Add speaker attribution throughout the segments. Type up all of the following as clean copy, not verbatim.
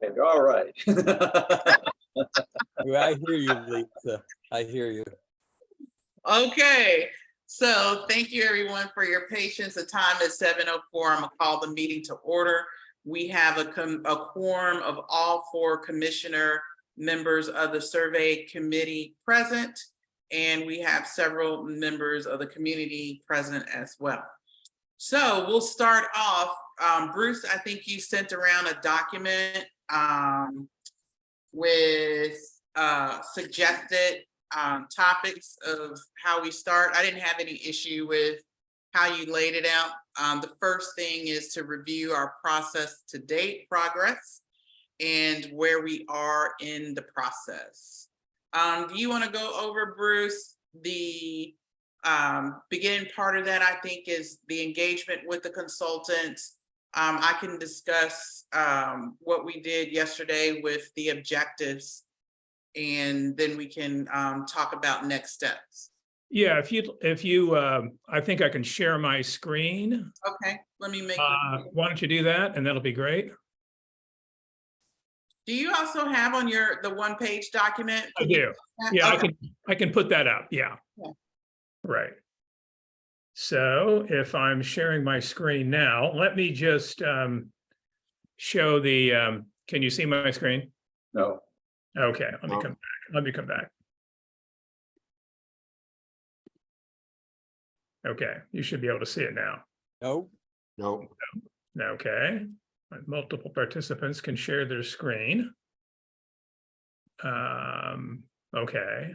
Speaker 1: All right.
Speaker 2: I hear you, Lisa. I hear you.
Speaker 3: Okay, so thank you everyone for your patience. The time is 7:04. I'm gonna call the meeting to order. We have a quorum of all four commissioner members of the survey committee present, and we have several members of the community present as well. So we'll start off. Bruce, I think you sent around a document with suggested topics of how we start. I didn't have any issue with how you laid it out. The first thing is to review our process to date progress and where we are in the process. Do you want to go over, Bruce, the beginning part of that? I think is the engagement with the consultants. I can discuss what we did yesterday with the objectives, and then we can talk about next steps.
Speaker 4: Yeah, if you, I think I can share my screen.
Speaker 3: Okay, let me make.
Speaker 4: Why don't you do that, and that'll be great.
Speaker 3: Do you also have on the one-page document?
Speaker 4: I do. Yeah, okay. I can put that up. Yeah. Right. So if I'm sharing my screen now, let me just show the. Can you see my screen?
Speaker 1: No.
Speaker 4: Okay. Let me come back. Let me come back. Okay, you should be able to see it now.
Speaker 2: No.
Speaker 1: No.
Speaker 4: Okay, multiple participants can share their screen. Okay.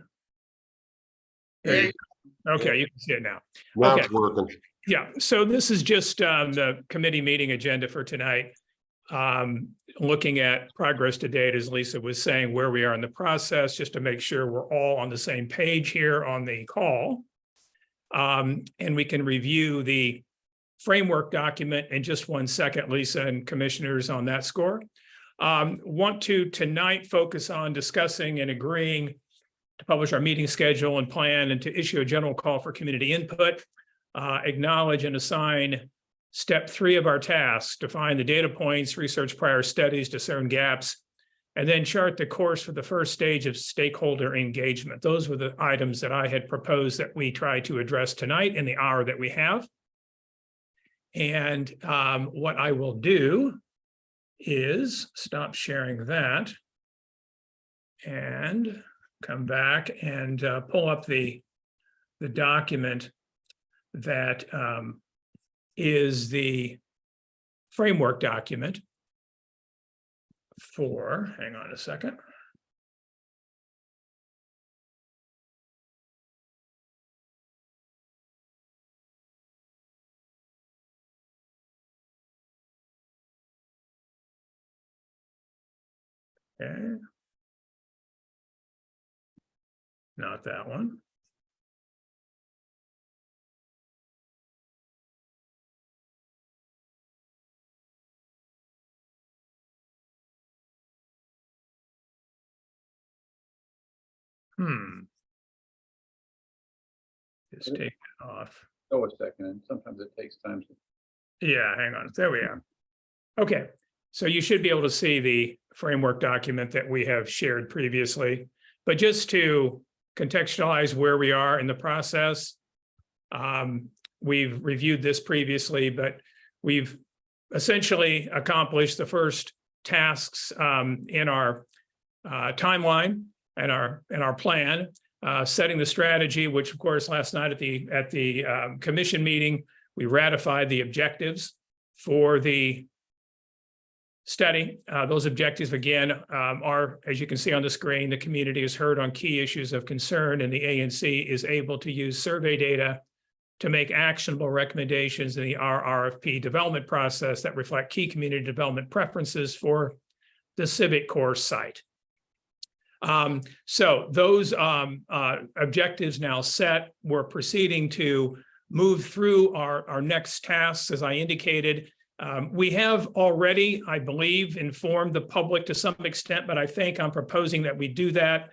Speaker 4: Okay, you can see it now.
Speaker 5: Now
Speaker 4: Okay.
Speaker 5: it's working.
Speaker 4: Yeah, so this is just the committee meeting agenda for tonight. Looking at progress to date, as Lisa was saying, where we are in the process, just to make sure we're all on the same page here on the call. And we can review the framework document in just 1 second, Lisa and commissioners, on that score. Want to tonight focus on discussing and agreeing to publish our meeting schedule and plan, and to issue a general call for community input, acknowledge and assign step 3 of our tasks, define the data points, research prior studies, discern gaps, and then chart the course for the first stage of stakeholder engagement. Those were the items that I had proposed that we try to address tonight in the hour that we have. And what I will do is stop sharing that and come back and pull up the document that is the framework document for, hang on a second. Okay. Not that one. Just take it off.
Speaker 1: Oh, a second. Sometimes it takes time to.
Speaker 4: Yeah, hang on. There we are. Okay, so you should be able to see the framework document that we have shared previously. But just to contextualize where we are in the process, we've reviewed this previously, but we've essentially accomplished the first tasks in our timeline and our plan, setting the strategy, which of course last night at the commission meeting, we ratified the objectives for the study. Those objectives, again, are, as you can see on the screen, the community is heard on key issues of concern, and the ANC is able to use survey data to make actionable recommendations in the RRFP development process that reflect key community development preferences for the civic core site. So those objectives now set, we're proceeding to move through our next tasks, as I indicated. We have already, I believe, informed the public to some extent, but I think I'm proposing that we do that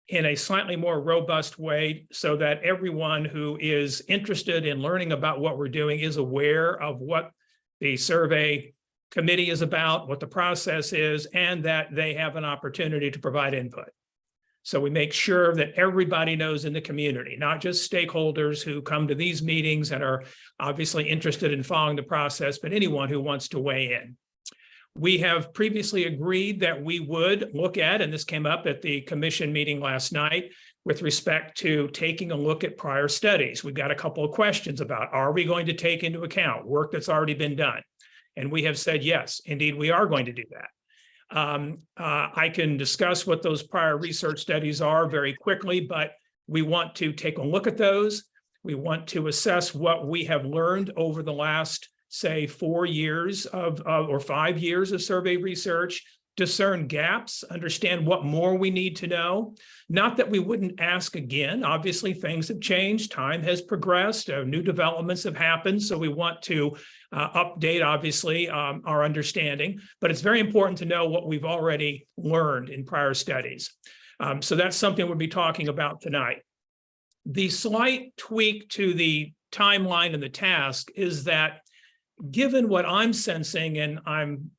Speaker 4: in a slightly more robust way so that everyone who is interested in learning about what we're doing is aware of what the survey committee is about, what the process is, and that they have an opportunity to provide input. So we make sure that everybody knows in the community, not just stakeholders who come to these meetings and are obviously interested in following the process, but anyone who wants to weigh in. We have previously agreed that we would look at, and this came up at the commission meeting last night, with respect to taking a look at prior studies. We've got a couple of questions about, are we going to take into account work that's already been done? And we have said, yes, indeed, we are going to do that. I can discuss what those prior research studies are very quickly, but we want to take a look at those. We want to assess what we have learned over the last, say, 4 years or 5 years of survey research, discern gaps, understand what more we need to know. Not that we wouldn't ask again. Obviously, things have changed. Time has progressed. New developments have happened. So we want to update, obviously, our understanding. But it's very important to know what we've already learned in prior studies. So that's something we'll be talking about tonight. The slight tweak to the timeline and the task is that, given what I'm sensing, and I'm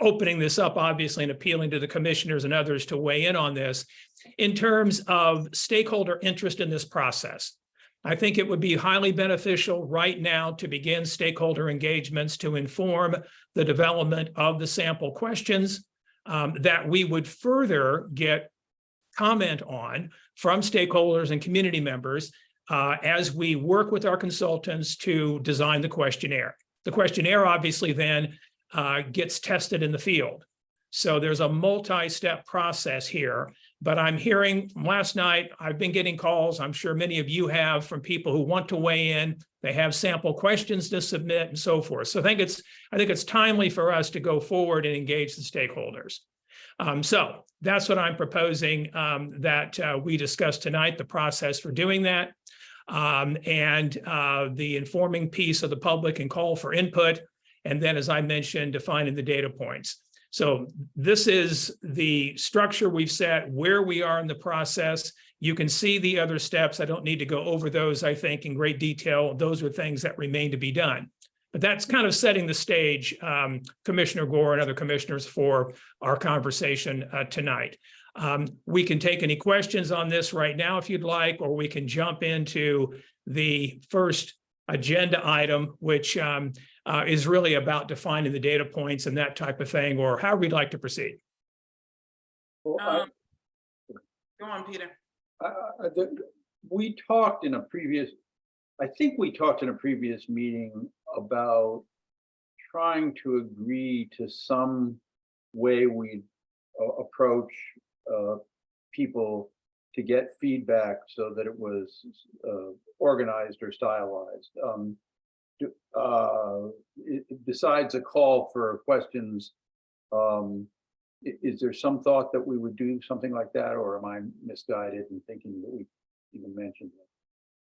Speaker 4: opening this up, obviously, and appealing to the commissioners and others to weigh in on this, in terms of stakeholder interest in this process. I think it would be highly beneficial right now to begin stakeholder engagements to inform the development of the sample questions that we would further get comment on from stakeholders and community members as we work with our consultants to design the questionnaire. The questionnaire obviously then gets tested in the field. So there's a multi-step process here, but I'm hearing last night, I've been getting calls, I'm sure many of you have, from people who want to weigh in. They have sample questions to submit and so forth. So I think it's timely for us to go forward and engage the stakeholders. So that's what I'm proposing that we discuss tonight, the process for doing that, and the informing piece of the public and call for input. And then, as I mentioned, defining the data points. So this is the structure we've set, where we are in the process. You can see the other steps. I don't need to go over those, I think, in great detail. Those are things that remain to be done. But that's kind of setting the stage, Commissioner Gore and other commissioners, for our conversation tonight. We can take any questions on this right now if you'd like, or we can jump into the first agenda item, which is really about defining the data points and that type of thing, or how we'd like to proceed.
Speaker 1: Well,
Speaker 3: Go on, Peter.
Speaker 1: we talked in a previous, I think we talked in a previous meeting about trying to agree to some way we approach people to get feedback so that it was organized or stylized. Besides a call for questions, is there some thought that we would do something like that, or am I misguided in thinking that we even mentioned that?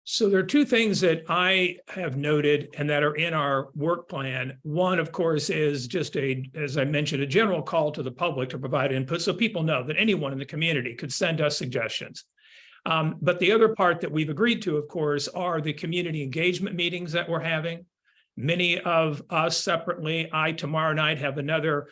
Speaker 4: So there are two things that I have noted and that are in our work plan. One, of course, is just as I mentioned, a general call to the public to provide input so people know that anyone in the community could send us suggestions. But the other part that we've agreed to, of course, are the community engagement meetings that we're having. Many of us separately, I tomorrow night have another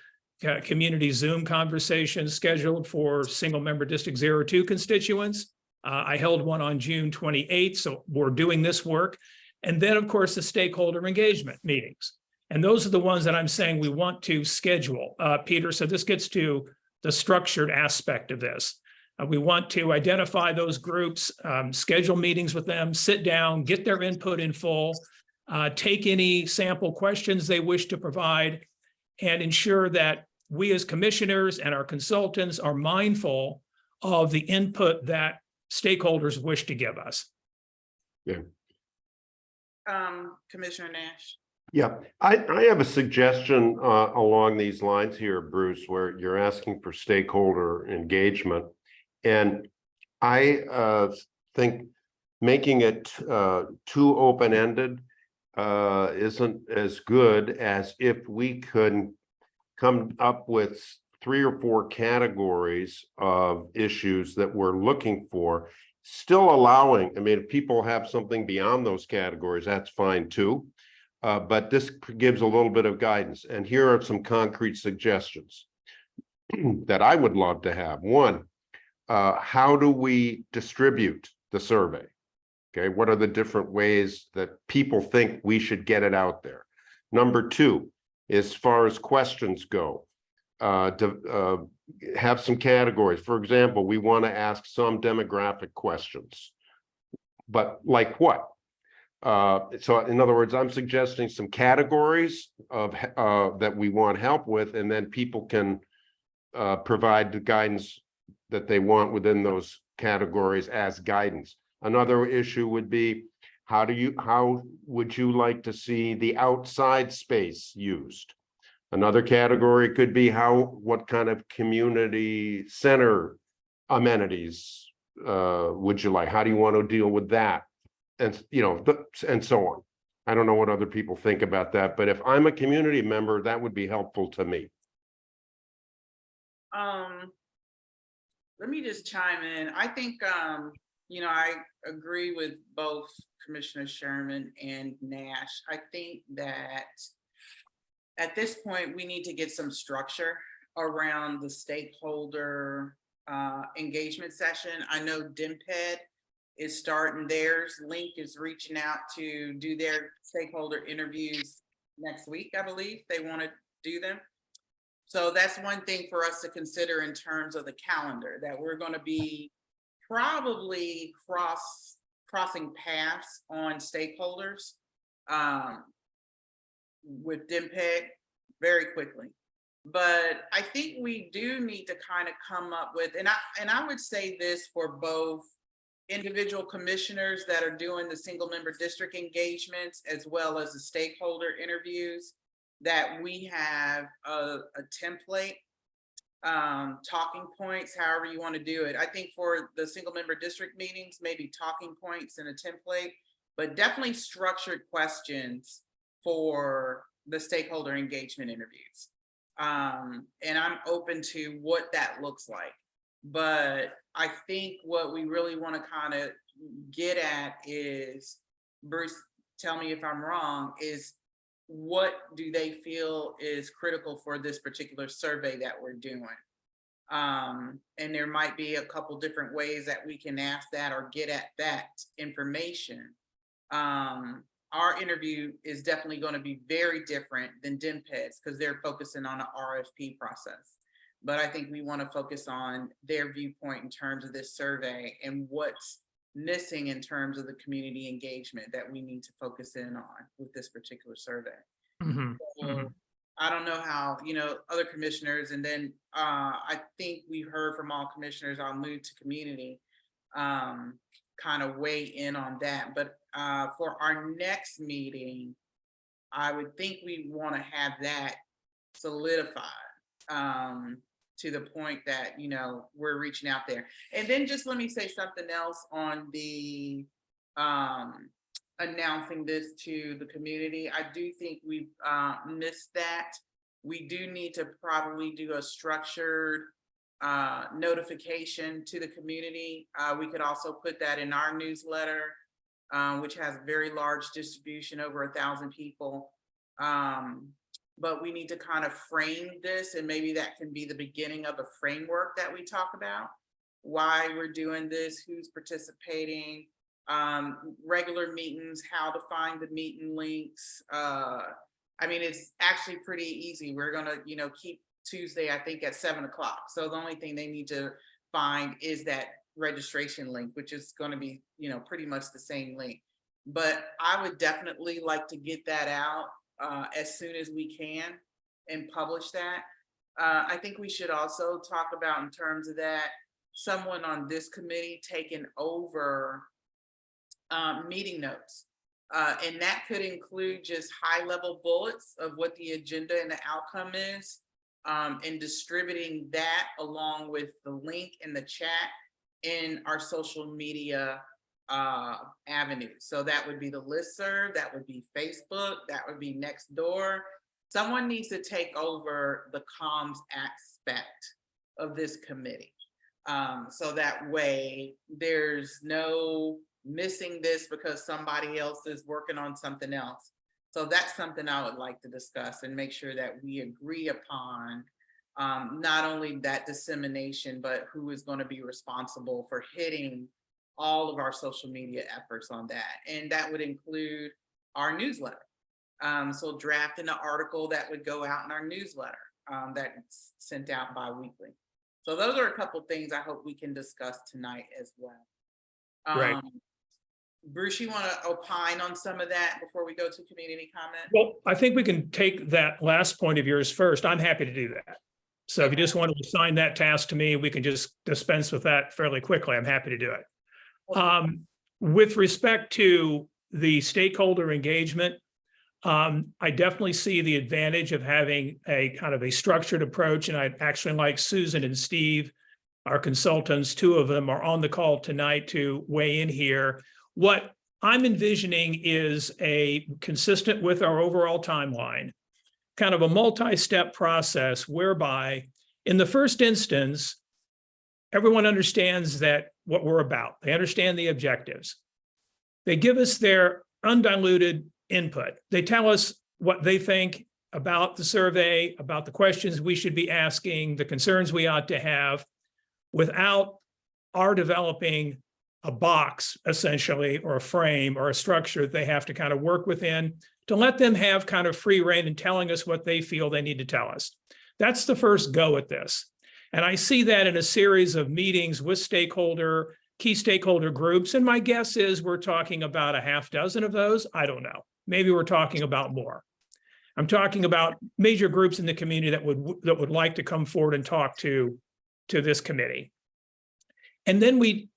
Speaker 4: community Zoom conversation scheduled for single member District 02 constituents. I held one on June 28th, so we're doing this work. And then, of course, the stakeholder engagement meetings. And those are the ones that I'm saying we want to schedule, Peter. So this gets to the structured aspect of this. We want to identify those groups, schedule meetings with them, sit down, get their input in full, take any sample questions they wish to provide, and ensure that we as commissioners and our consultants are mindful of the input that stakeholders wish to give us.
Speaker 5: Yeah.
Speaker 3: Commissioner Nash.
Speaker 5: Yeah, I have a suggestion along these lines here, Bruce, where you're asking for stakeholder engagement. And I think making it too open-ended isn't as good as if we could come up with 3 or 4 categories of issues that we're looking for, still allowing, I mean, if people have something beyond those categories, that's fine too. But this gives a little bit of guidance. And here are some concrete suggestions that I would love to have. One, how do we distribute the survey? Okay, what are the different ways that people think we should get it out there? Number two, as far as questions go, have some categories. For example, we want to ask some demographic questions, but like what? So in other words, I'm suggesting some categories of that we want help with, and then people can provide the guidance that they want within those categories as guidance. Another issue would be, how would you like to see the outside space used? Another category could be what kind of community center amenities would you like? How do you want to deal with that? And, you know, and so on. I don't know what other people think about that, but if I'm a community member, that would be helpful to me.
Speaker 3: Let me just chime in. I think, you know, I agree with both Commissioner Sherman and Nash. I think that at this point, we need to get some structure around the stakeholder engagement session. I know DMPED is starting theirs. Link is reaching out to do their stakeholder interviews next week, I believe. They want to do them. So that's one thing for us to consider in terms of the calendar, that we're going to be probably crossing paths on stakeholders with DMPEG very quickly. But I think we do need to kind of come up with, and I would say this for both individual commissioners that are doing the single member district engagements as well as the stakeholder interviews, that we have a template, talking points, however you want to do it. I think for the single member district meetings, maybe talking points and a template, but definitely structured questions for the stakeholder engagement interviews. And I'm open to what that looks like. But I think what we really want to kind of get at is, Bruce, tell me if I'm wrong, is what do they feel is critical for this particular survey that we're doing? And there might be a couple different ways that we can ask that or get at that information. Our interview is definitely going to be very different than DMPED's because they're focusing on an RFP process. But I think we want to focus on their viewpoint in terms of this survey and what's missing in terms of the community engagement that we need to focus in on with this particular survey. So, I don't know how, you know, other commissioners, and then I think we've heard from all commissioners. I'll move to community, kind of weigh in on that. But for our next meeting, I would think we want to have that solidified to the point that, you know, we're reaching out there. And then just let me say something else on the announcing this to the community. I do think we've missed that. We do need to probably do a structured notification to the community. We could also put that in our newsletter, which has very large distribution, over 1,000 people. But we need to kind of frame this, and maybe that can be the beginning of a framework that we talk about, why we're doing this, who's participating, regular meetings, how to find the meeting links. I mean, it's actually pretty easy. We're gonna, you know, keep Tuesday, I think, at 7 o'clock. So the only thing they need to find is that registration link, which is going to be, you know, pretty much the same link. But I would definitely like to get that out as soon as we can and publish that. I think we should also talk about, in terms of that, someone on this committee taking over meeting notes. And that could include just high-level bullets of what the agenda and the outcome is, and distributing that along with the link in the chat in our social media avenues. So that would be the listserv, that would be Facebook, that would be Nextdoor. Someone needs to take over the comms aspect of this committee. So that way there's no missing this because somebody else is working on something else. So that's something I would like to discuss and make sure that we agree upon not only that dissemination, but who is going to be responsible for hitting all of our social media efforts on that. And that would include our newsletter. So drafting an article that would go out in our newsletter that's sent out bi-weekly. So those are a couple things I hope we can discuss tonight as well.
Speaker 4: Right.
Speaker 3: Bruce, you want to opine on some of that before we go to community comment?
Speaker 4: Well, I think we can take that last point of yours first. I'm happy to do that. So if you just want to assign that task to me, we can just dispense with that fairly quickly. I'm happy to do it. With respect to the stakeholder engagement, I definitely see the advantage of having a kind of a structured approach. And I'd actually like Susan and Steve, our consultants, two of them are on the call tonight to weigh in here. What I'm envisioning is consistent with our overall timeline, kind of a multi-step process whereby in the first instance, everyone understands that what we're about. They understand the objectives. They give us their undiluted input. They tell us what they think about the survey, about the questions we should be asking, the concerns we ought to have, without our developing a box, essentially, or a frame or a structure that they have to kind of work within, to let them have kind of free rein in telling us what they feel they need to tell us. That's the first go at this. And I see that in a series of meetings with key stakeholder groups. And my guess is we're talking about a half dozen of those. I don't know. Maybe we're talking about more. I'm talking about major groups in the community that would like to come forward and talk to this committee. And then we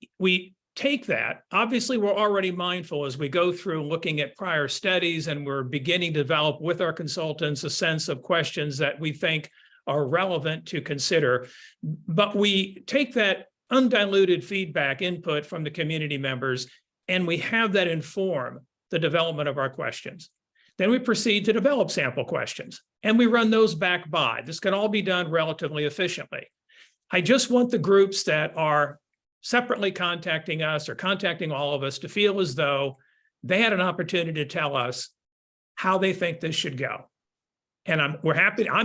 Speaker 4: take that. Obviously, we're already mindful as we go through looking at prior studies, and we're beginning to develop with our consultants a sense of questions that we think are relevant to consider. But we take that undiluted feedback input from the community members, and we have that inform the development of our questions. Then we proceed to develop sample questions, and we run those back by. This can all be done relatively efficiently. I just want the groups that are separately contacting us or contacting all of us to feel as though they had an opportunity to tell us how they think this should go. And I'm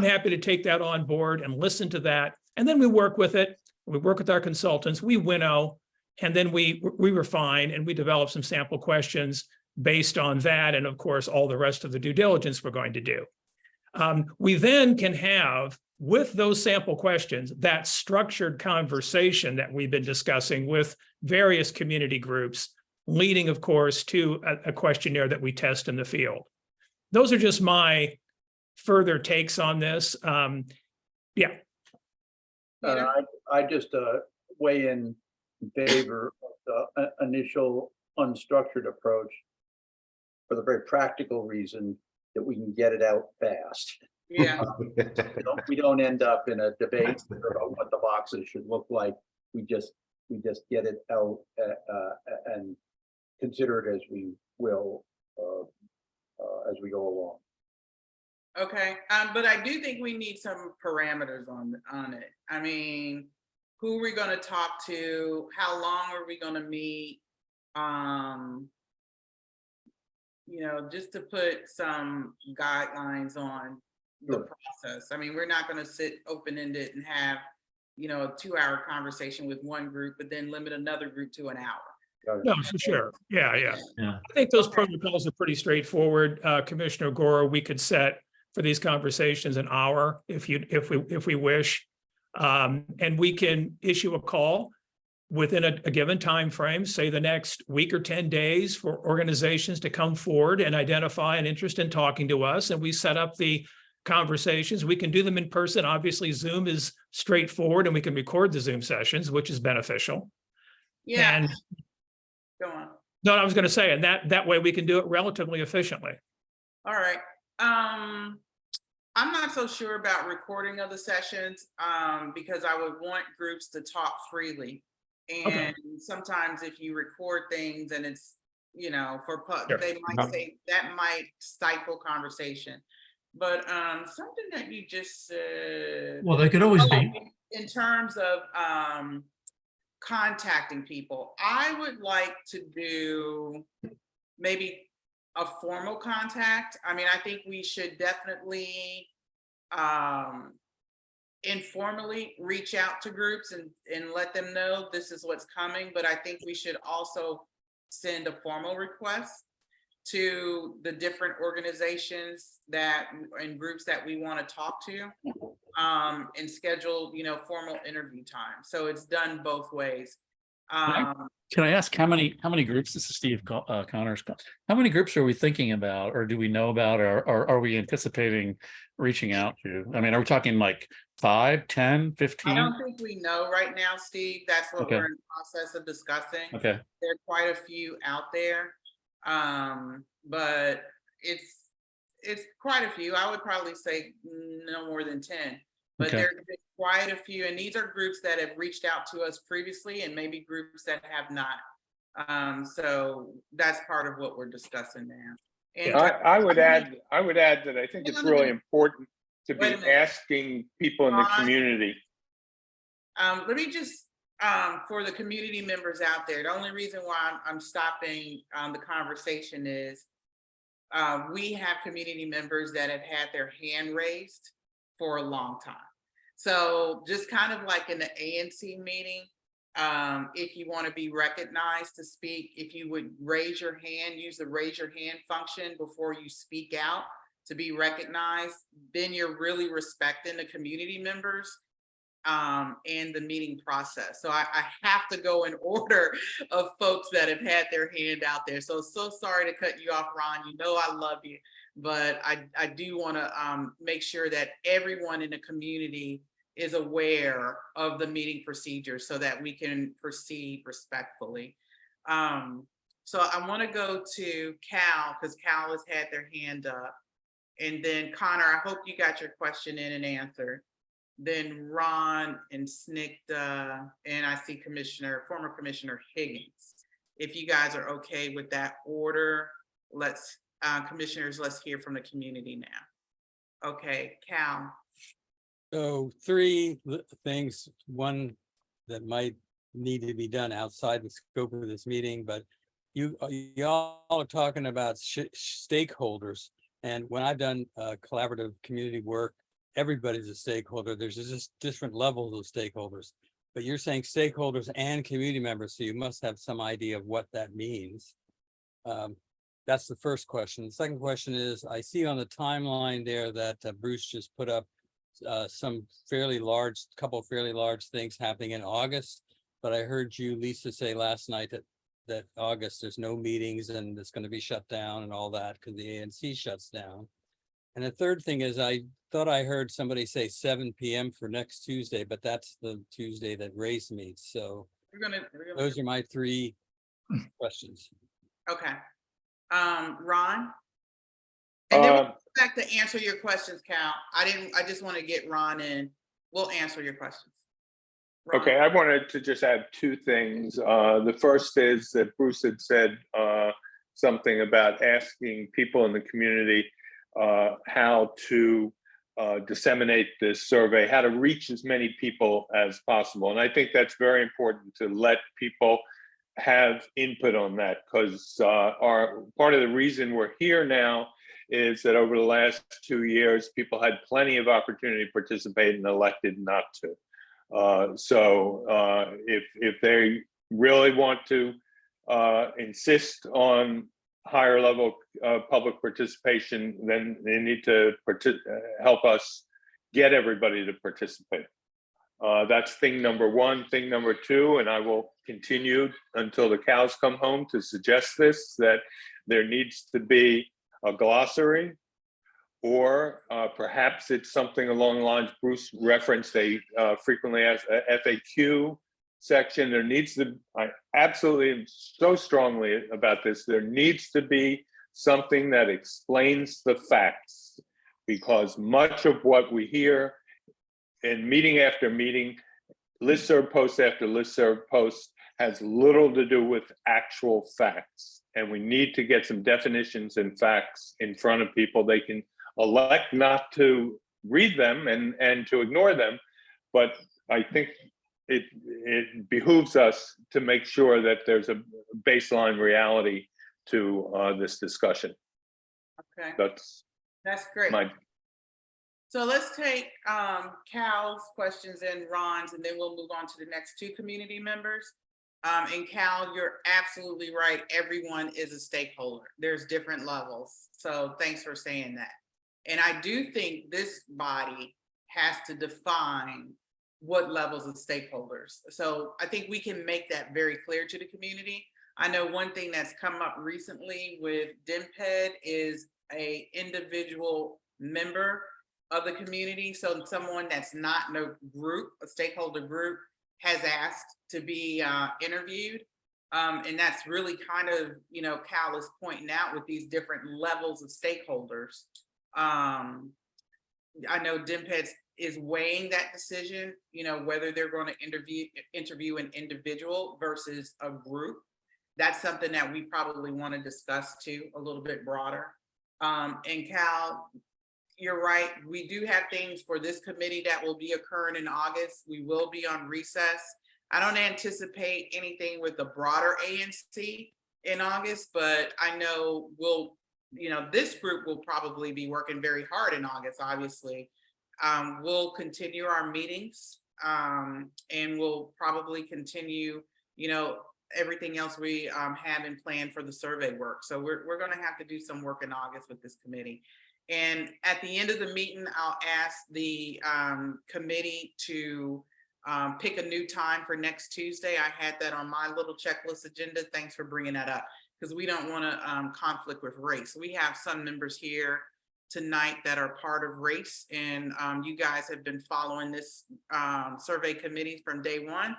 Speaker 4: happy to take that on board and listen to that. And then we work with it. We work with our consultants, we winnow, and then we refine and we develop some sample questions based on that. And of course, all the rest of the due diligence we're going to do. We then can have, with those sample questions, that structured conversation that we've been discussing with various community groups, leading, of course, to a questionnaire that we test in the field. Those are just my further takes on this. Yeah.
Speaker 1: I just weigh in favor of the initial unstructured approach for the very practical reason that we can get it out fast.
Speaker 3: Yeah.
Speaker 1: We don't end up in a debate about what the boxes should look like. We just get it out and consider it as we will as we go along.
Speaker 3: Okay, but I do think we need some parameters on it. I mean, who are we going to talk to? How long are we going to meet? Just to put some guidelines on the process. I mean, we're not going to sit open-ended and have, a 2-hour conversation with one group, but then limit another group to an hour.
Speaker 4: No, for sure. Yeah. I think those protocols are pretty straightforward. Commissioner Gora, we could set for these conversations an hour if we wish. And we can issue a call within a given time frame, say the next week or 10 days, for organizations to come forward and identify an interest in talking to us. And we set up the conversations. We can do them in person. Obviously, Zoom is straightforward, and we can record the Zoom sessions, which is beneficial.
Speaker 3: Yeah.
Speaker 4: And
Speaker 3: go on.
Speaker 4: No, I was going to say, and that way we can do it relatively efficiently.
Speaker 3: All right. I'm not so sure about recording of the sessions because I would want groups to talk freely. And sometimes if you record things and it's,
Speaker 4: Sure.
Speaker 3: they might say that might stifle conversation. But something that you just said.
Speaker 6: Well, they could always be.
Speaker 3: In terms of contacting people, I would like to do maybe a formal contact. I mean, I think we should definitely informally reach out to groups and let them know this is what's coming, but I think we should also send a formal request to the different organizations and groups that we want to talk to, and schedule, formal interview time. So it's done both ways.
Speaker 6: Can I ask how many groups? This is Steve Connors. How many groups are we thinking about, or do we know about, or are we anticipating reaching out to? I mean, are we talking like 5, 10, 15?
Speaker 3: I don't think we know right now, Steve. That's what
Speaker 6: Okay.
Speaker 3: we're in the process of discussing.
Speaker 6: Okay.
Speaker 3: There are quite a few out there, but it's quite a few. I would probably say no more than 10, but
Speaker 6: Okay.
Speaker 3: there's been quite a few, and these are groups that have reached out to us previously, and maybe groups that have not. So that's part of what we're discussing now. And
Speaker 7: I would add that I think it's really important to be
Speaker 3: Wait a minute.
Speaker 7: asking people in the community.
Speaker 3: Let me just, for the community members out there, the only reason why I'm stopping the conversation is we have community members that have had their hand raised for a long time. So just kind of like in the ANC meeting, if you want to be recognized to speak, if you would raise your hand, use the raise your hand function before you speak out to be recognized, then you're really respecting the community members and the meeting process. So I have to go in order of folks that have had their hand out there. So sorry to cut you off, Ron. You know I love you, but I do want to make sure that everyone in the community is aware of the meeting procedure so that we can proceed respectfully. So I want to go to Cal, because Cal has had their hand up. And then Connor, I hope you got your question in and answered. Then Ron and Snikta, and I see former Commissioner Higgins. If you guys are okay with that order, commissioners, let's hear from the community now. Okay, Cal.
Speaker 2: So 3 things, one that might need to be done outside the scope of this meeting, but you all are talking about stakeholders. And when I've done collaborative community work, everybody's a stakeholder. There's just different levels of stakeholders, but you're saying stakeholders and community members, so you must have some idea of what that means. That's the first question. The second question is, I see on the timeline there that Bruce just put up some couple fairly large things happening in August, but I heard you, Lisa, say last night that August there's no meetings and it's going to be shut down and all that because the ANC shuts down. And the third thing is, I thought I heard somebody say 7 p.m. for next Tuesday, but that's the Tuesday that race meets. So those are my 3 questions.
Speaker 3: Okay. Ron? And then we'll go back to answer your questions, Cal. I just want to get Ron in. We'll answer your questions. Ron.
Speaker 7: Okay, I wanted to just add 2 things. The first is that Bruce had said something about asking people in the community how to disseminate this survey, how to reach as many people as possible. And I think that's very important to let people have input on that, because part of the reason we're here now is that over the last 2 years, people had plenty of opportunity to participate and elected not to. So if they really want to insist on higher level public participation, then they need to help us get everybody to participate. That's thing number 1. Thing number 2, and I will continue until the cows come home to suggest this, that there needs to be a glossary, or perhaps it's something along the lines Bruce referenced, they frequently ask a FAQ section. There needs to, I absolutely am so strongly about this, there needs to be something that explains the facts, because much of what we hear in meeting after meeting, listserv post after listserv post, has little to do with actual facts. And we need to get some definitions and facts in front of people. They can elect not to read them and to ignore them, but I think it behooves us to make sure that there's a baseline reality to this discussion.
Speaker 3: Okay,
Speaker 7: That's
Speaker 3: that's great.
Speaker 7: my,
Speaker 3: So let's take Cal's questions and Ron's, and then we'll move on to the next two community members. And Cal, you're absolutely right. Everyone is a stakeholder. There's different levels. So thanks for saying that. And I do think this body has to define what levels of stakeholders. So I think we can make that very clear to the community. I know one thing that's come up recently with DMPED is a individual member of the community. So someone that's not in a group, a stakeholder group, has asked to be interviewed. And that's really kind of, Cal is pointing out with these different levels of stakeholders. I know DMPED is weighing that decision, whether they're going to interview an individual versus a group. That's something that we probably want to discuss too, a little bit broader. And Cal, you're right. We do have things for this committee that will be occurring in August. We will be on recess. I don't anticipate anything with the broader ANC in August, but I know this group will probably be working very hard in August, obviously. We'll continue our meetings and we'll probably continue, everything else we have in plan for the survey work. So we're going to have to do some work in August with this committee. And at the end of the meeting, I'll ask the committee to pick a new time for next Tuesday. I had that on my little checklist agenda. Thanks for bringing that up, because we don't want to conflict with race. We have some members here tonight that are part of race, and you guys have been following this survey committee from day one.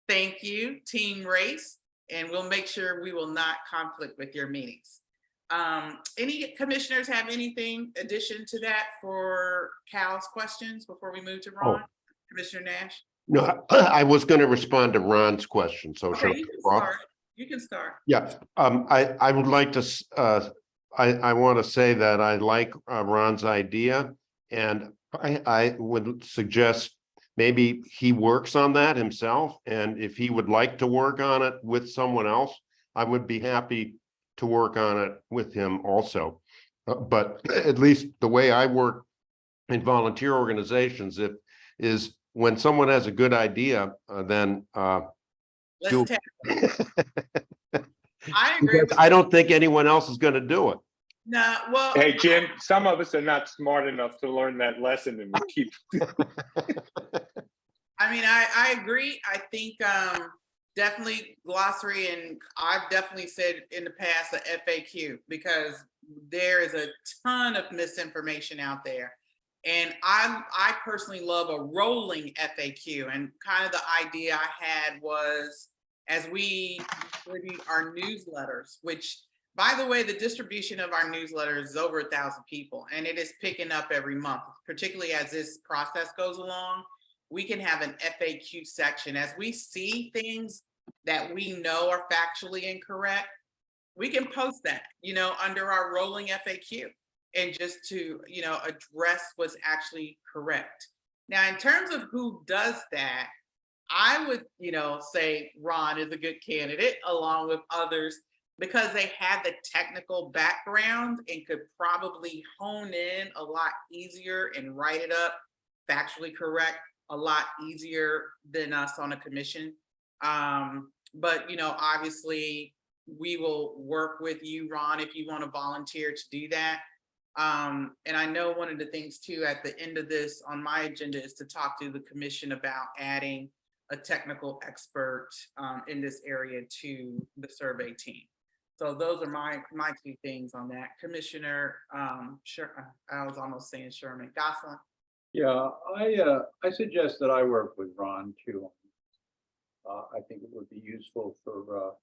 Speaker 3: Thank you, Team Race, and we'll make sure we will not conflict with your meetings. Any commissioners have anything addition to that for Cal's questions before we move to Ron? Commissioner Nash?
Speaker 5: No, I was going to respond to Ron's question, so shall
Speaker 3: Okay,
Speaker 5: I
Speaker 3: you can
Speaker 5: start?
Speaker 3: start. You can start.
Speaker 5: Yeah, I would like to, I want to say that I like Ron's idea, and I would suggest maybe he works on that himself, and if he would like to work on it with someone else, I would be happy to work on it with him also. But at least the way I work in volunteer organizations, is when someone has a good idea, then do-
Speaker 3: Let's I agree with
Speaker 5: I don't think anyone else is going to do it.
Speaker 3: no, well,
Speaker 7: hey, Jim, some of us are not smart enough to learn that lesson, and we keep.
Speaker 3: I mean, I agree. I think definitely glossary, and I've definitely said in the past a FAQ, because there is a ton of misinformation out there. And I personally love a rolling FAQ, and kind of the idea I had was, as we distribute our newsletters, which, by the way, the distribution of our newsletters is over 1,000 people, and it is picking up every month, particularly as this process goes along. We can have an FAQ section. As we see things that we know are factually incorrect, we can post that, under our rolling FAQ, and just to, address what's actually correct. Now, in terms of who does that, I would, say Ron is a good candidate, along with others, because they have the technical background and could probably hone in a lot easier and write it up factually correct a lot easier than us on a commission. But, obviously we will work with you, Ron, if you want to volunteer to do that. And I know one of the things too, at the end of this on my agenda, is to talk to the commission about adding a technical expert in this area to the survey team. So those are my two things on that. Commissioner, I was almost saying Sherman. Gosselin?
Speaker 1: Yeah, I suggest that I work with Ron too. I think it would be useful for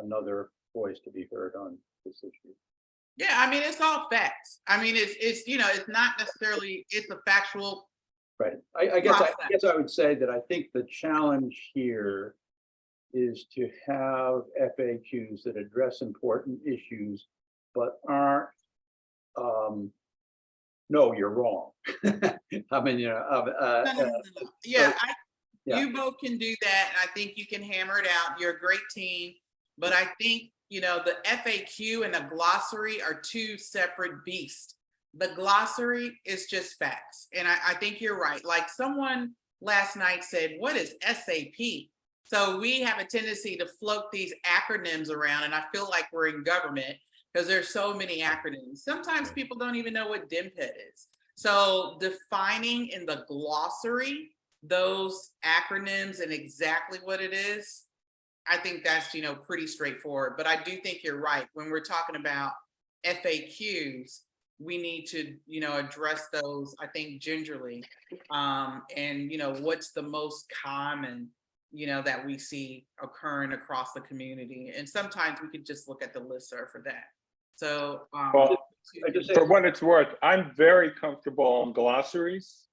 Speaker 1: another voice to be heard on this issue.
Speaker 3: Yeah, I mean, it's all facts. I mean, it's it's not necessarily, it's a factual.
Speaker 1: Right. I guess I would say that I think the challenge here is to have FAQs that address important issues, but aren't, no, you're wrong. I mean,
Speaker 3: No. Yeah,
Speaker 1: yeah.
Speaker 3: You both can do that. And I think you can hammer it out. You're a great team. But I think, the FAQ and the glossary are two separate beasts. The glossary is just facts. And I think you're right. Like someone last night said, what is SAP? So we have a tendency to float these acronyms around, and I feel like we're in government because there's so many acronyms. Sometimes people don't even know what DMPET is. So defining in the glossary those acronyms and exactly what it is, I think that's, pretty straightforward. But I do think you're right. When we're talking about FAQs, we need to, address those, I think, gingerly. And, what's the most common, that we see occurring across the community. And sometimes we could just look at the listserv for that. So,
Speaker 7: Well, for what it's worth, I'm very comfortable on glossaries.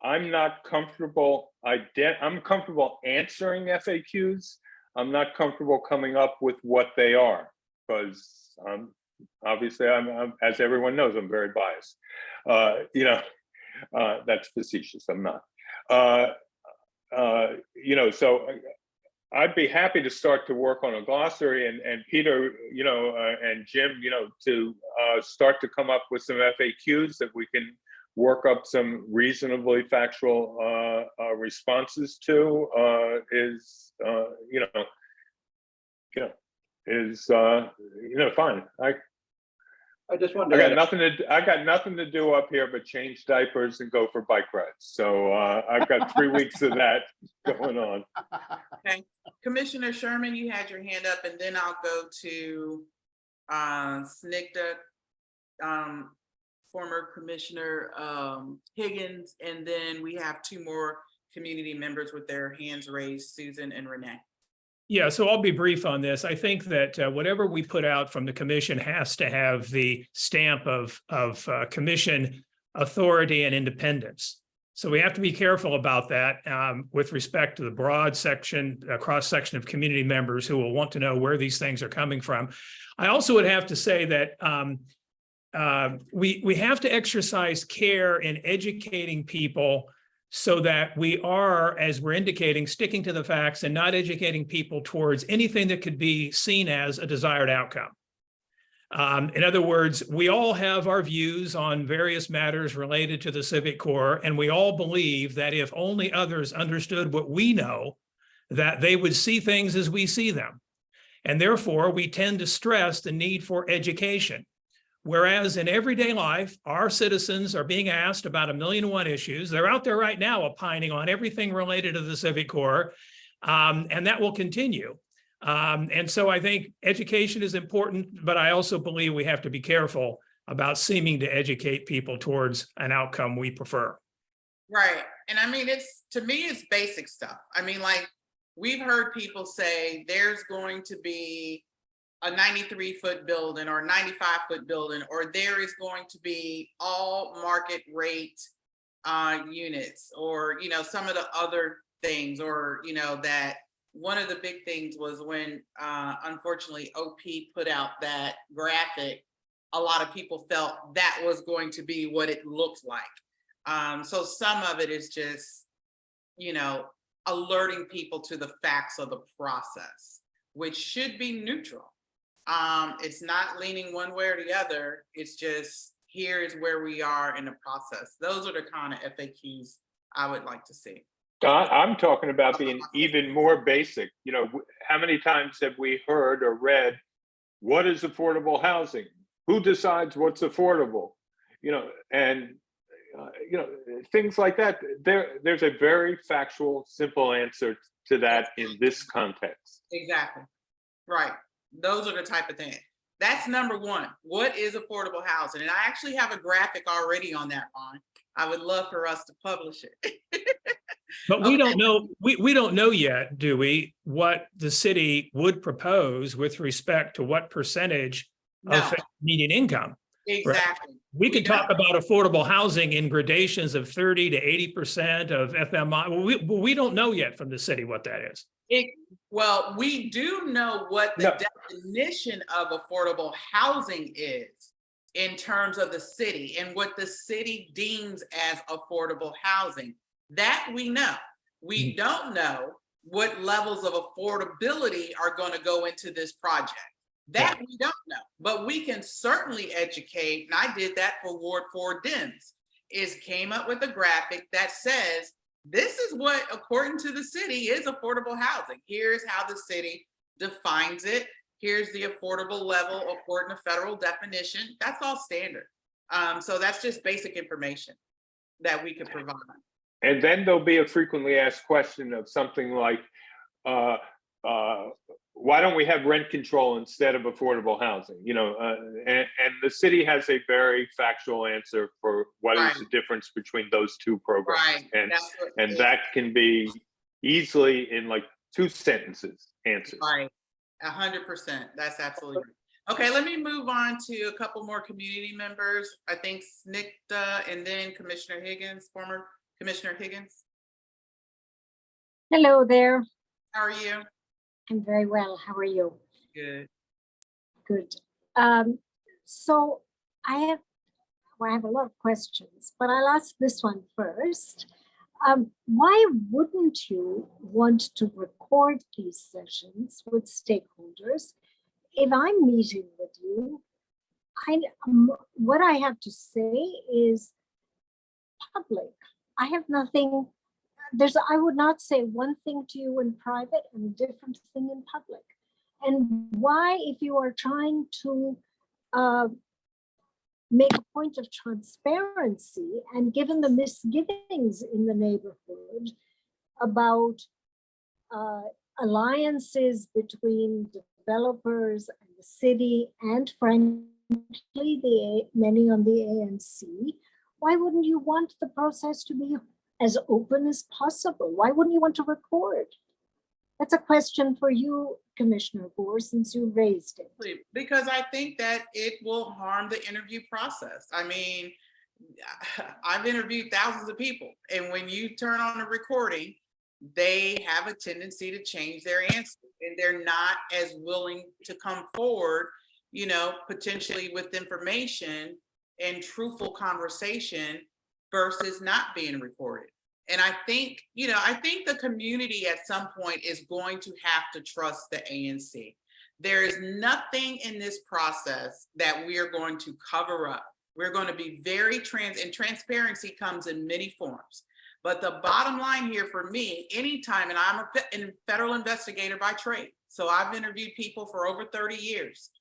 Speaker 7: I'm not comfortable, I'm comfortable answering FAQs. I'm not comfortable coming up with what they are, because obviously I'm, as everyone knows, I'm very biased. That's facetious, I'm not. So I'd be happy to start to work on a glossary, and Peter, and Jim, to start to come up with some FAQs that we can work up some reasonably factual responses to is fine.
Speaker 1: I just wanted
Speaker 7: I
Speaker 1: to,
Speaker 7: got nothing to do up here but change diapers and go for bike rides. So I've got 3 weeks of that going on.
Speaker 3: okay. Commissioner Sherman, you had your hand up, and then I'll go to Snigdha, former Commissioner Higgins, and then we have 2 more community members with their hands raised, Susan and Renee.
Speaker 4: Yeah, so I'll be brief on this. I think that whatever we put out from the commission has to have the stamp of commission authority and independence. So we have to be careful about that with respect to the broad section, cross section of community members who will want to know where these things are coming from. I also would have to say that we have to exercise care in educating people so that we are, as we're indicating, sticking to the facts and not educating people towards anything that could be seen as a desired outcome. In other words, we all have our views on various matters related to the Civic Corps, and we all believe that if only others understood what we know, that they would see things as we see them. And therefore, we tend to stress the need for education. Whereas in everyday life, our citizens are being asked about 1,000,001 issues. They're out there right now opining on everything related to the Civic Corps, and that will continue. And so I think education is important, but I also believe we have to be careful about seeming to educate people towards an outcome we prefer.
Speaker 3: Right. And I mean, to me, it's basic stuff. I mean, like, we've heard people say there's going to be a 93-foot building or a 95-foot building, or there is going to be all market rate units, or, some of the other things, or, that one of the big things was when, unfortunately, OP put out that graphic, a lot of people felt that was going to be what it looked like. So some of it is just, alerting people to the facts of the process, which should be neutral. It's not leaning one way or the other. It's just, here is where we are in the process. Those are the kind of FAQs I would like to see.
Speaker 7: I'm talking about being even more basic. How many times have we heard or read, what is affordable housing? Who decides what's affordable? And things like that. There's a very factual, simple answer to that in this context.
Speaker 3: Exactly. Right. Those are the type of things. That's number one. What is affordable housing? And I actually have a graphic already on that, Ron. I would love for us to publish it.
Speaker 4: But we don't know, we don't know yet, do we, what the city would propose with respect to what percentage of median income?
Speaker 3: Exactly.
Speaker 4: Right? We could talk about affordable housing in gradations of 30 to 80% of FMI. We don't know yet from the city what that is.
Speaker 3: Well, we do know what the definition of affordable housing is in terms of the city and what the city deems as affordable housing. That we know. We don't know what levels of affordability are going to go into this project. That we don't know, but we can certainly educate, and I did that for Ward 4 Dems, is came up with a graphic that says, this is what, according to the city, is affordable housing. Here's how the city defines it. Here's the affordable level according to federal definition. That's all standard. So that's just basic information that we could provide.
Speaker 7: And then there'll be a frequently asked question of something like, why don't we have rent control instead of affordable housing? You know, and the city has a very factual answer for what is the difference between those two programs.
Speaker 3: Right.
Speaker 7: And that can be easily in like 2 sentences answered.
Speaker 3: Right. 100%. That's absolutely right. Okay, let me move on to a couple more community members. I think Snikta and then Commissioner Higgins, former Commissioner Higgins.
Speaker 8: Hello there.
Speaker 3: How are you?
Speaker 8: I'm very well. How are you?
Speaker 3: Good.
Speaker 8: Good. So I have a lot of questions, but I'll ask this one first. Why wouldn't you want to record these sessions with stakeholders? If I'm meeting with you, what I have to say is public. I have nothing. I would not say one thing to you in private and a different thing in public. And why, if you are trying to make a point of transparency, and given the misgivings in the neighborhood about alliances between developers and the city, and frankly, many on the ANC, why wouldn't you want the process to be as open as possible? Why wouldn't you want to record? That's a question for you, Commissioner Gore, since you raised it.
Speaker 3: Because I think that it will harm the interview process. I mean, I've interviewed thousands of people, and when you turn on a recording, they have a tendency to change their answer, and they're not as willing to come forward, you know, potentially with information and truthful conversation versus not being recorded. And I think, you know, I think the community at some point is going to have to trust the ANC. There is nothing in this process that we are going to cover up. We're going to be very and transparency comes in many forms. But the bottom line here for me, anytime, and I'm a federal investigator by trade, so I've interviewed people for over 30 years.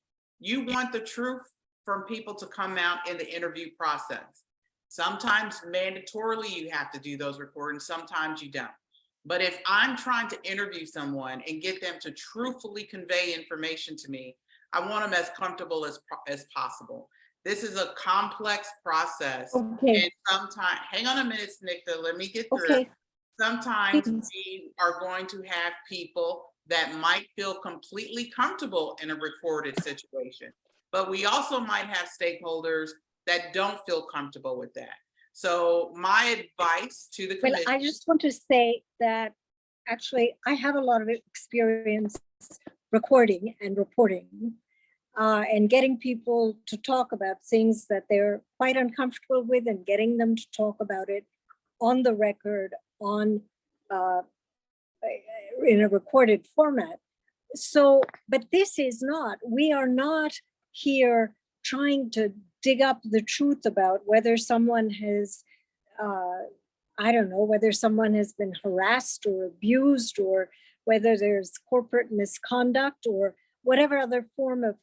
Speaker 3: You want the truth from people to come out in the interview process. Sometimes mandatorily you have to do those recordings, sometimes you don't. But if I'm trying to interview someone and get them to truthfully convey information to me, I want them as comfortable as possible. This is a complex process.
Speaker 8: Okay.
Speaker 3: And sometimes, hang on a minute, Snikta, let me get through.
Speaker 8: Okay.
Speaker 3: Sometimes we are going to have people that might feel completely comfortable in a recorded situation, but we also might have stakeholders that don't feel comfortable with that. So my advice to the commission.
Speaker 8: Well, I just want to say that actually I have a lot of experience recording and reporting and getting people to talk about things that they're quite uncomfortable with, and getting them to talk about it on the record in a recorded format. So, but this is not, we are not here trying to dig up the truth about whether someone has, I don't know, whether someone has been harassed or abused, or whether there's corporate misconduct or whatever other form of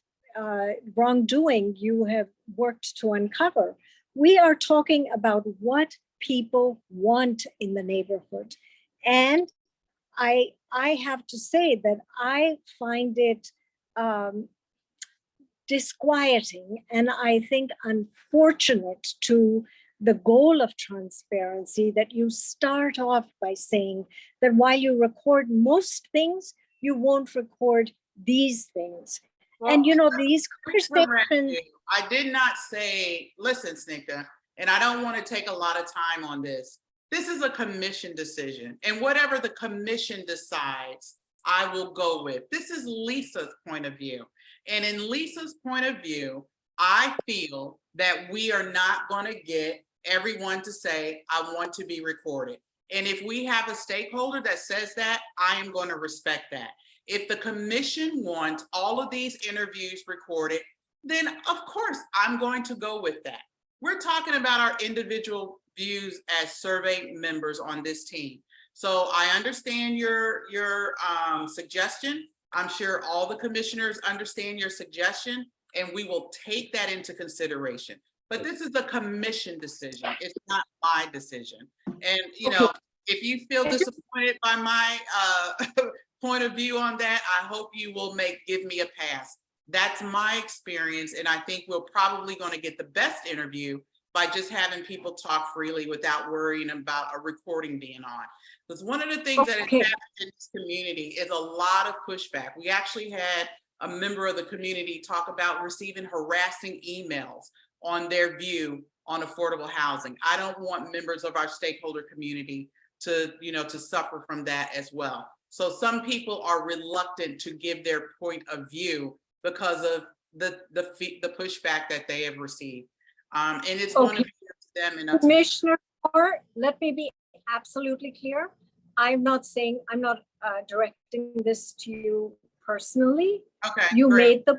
Speaker 8: wrongdoing you have worked to uncover. We are talking about what people want in the neighborhood. And I have to say that I find it disquieting, and I think unfortunate to the goal of transparency, that you start off by saying that while you record most things, you won't record these things. Well, and you know, these conversations.
Speaker 3: I did not say, listen, Snikta, and I don't want to take a lot of time on this. This is a commission decision, and whatever the commission decides, I will go with. This is Lisa's point of view. And in Lisa's point of view, I feel that we are not going to get everyone to say, I want to be recorded. And if we have a stakeholder that says that, I am going to respect that. If the commission wants all of these interviews recorded, then of course I'm going to go with that. We're talking about our individual views as survey members on this team. So I understand your suggestion. I'm sure all the commissioners understand your suggestion, and we will take that into consideration. But this is a commission decision. It's not my decision. And you know, if you feel disappointed by my point of view on that, I hope you will give me a pass. That's my experience, and I think we're probably going to get the best interview by just having people talk freely without worrying about a recording being on. Because one of the things that has happened in this community is a lot of pushback. We actually had a member of the community talk about receiving harassing emails on their view on affordable housing. I don't want members of our stakeholder community to, to suffer from that as well. So some people are reluctant to give their point of view because of the pushback that they have received. And it's going to be up to them and up to
Speaker 8: Commissioner, let me be absolutely clear. I'm not directing this to you personally.
Speaker 3: Okay,
Speaker 8: you
Speaker 3: great.
Speaker 8: made the,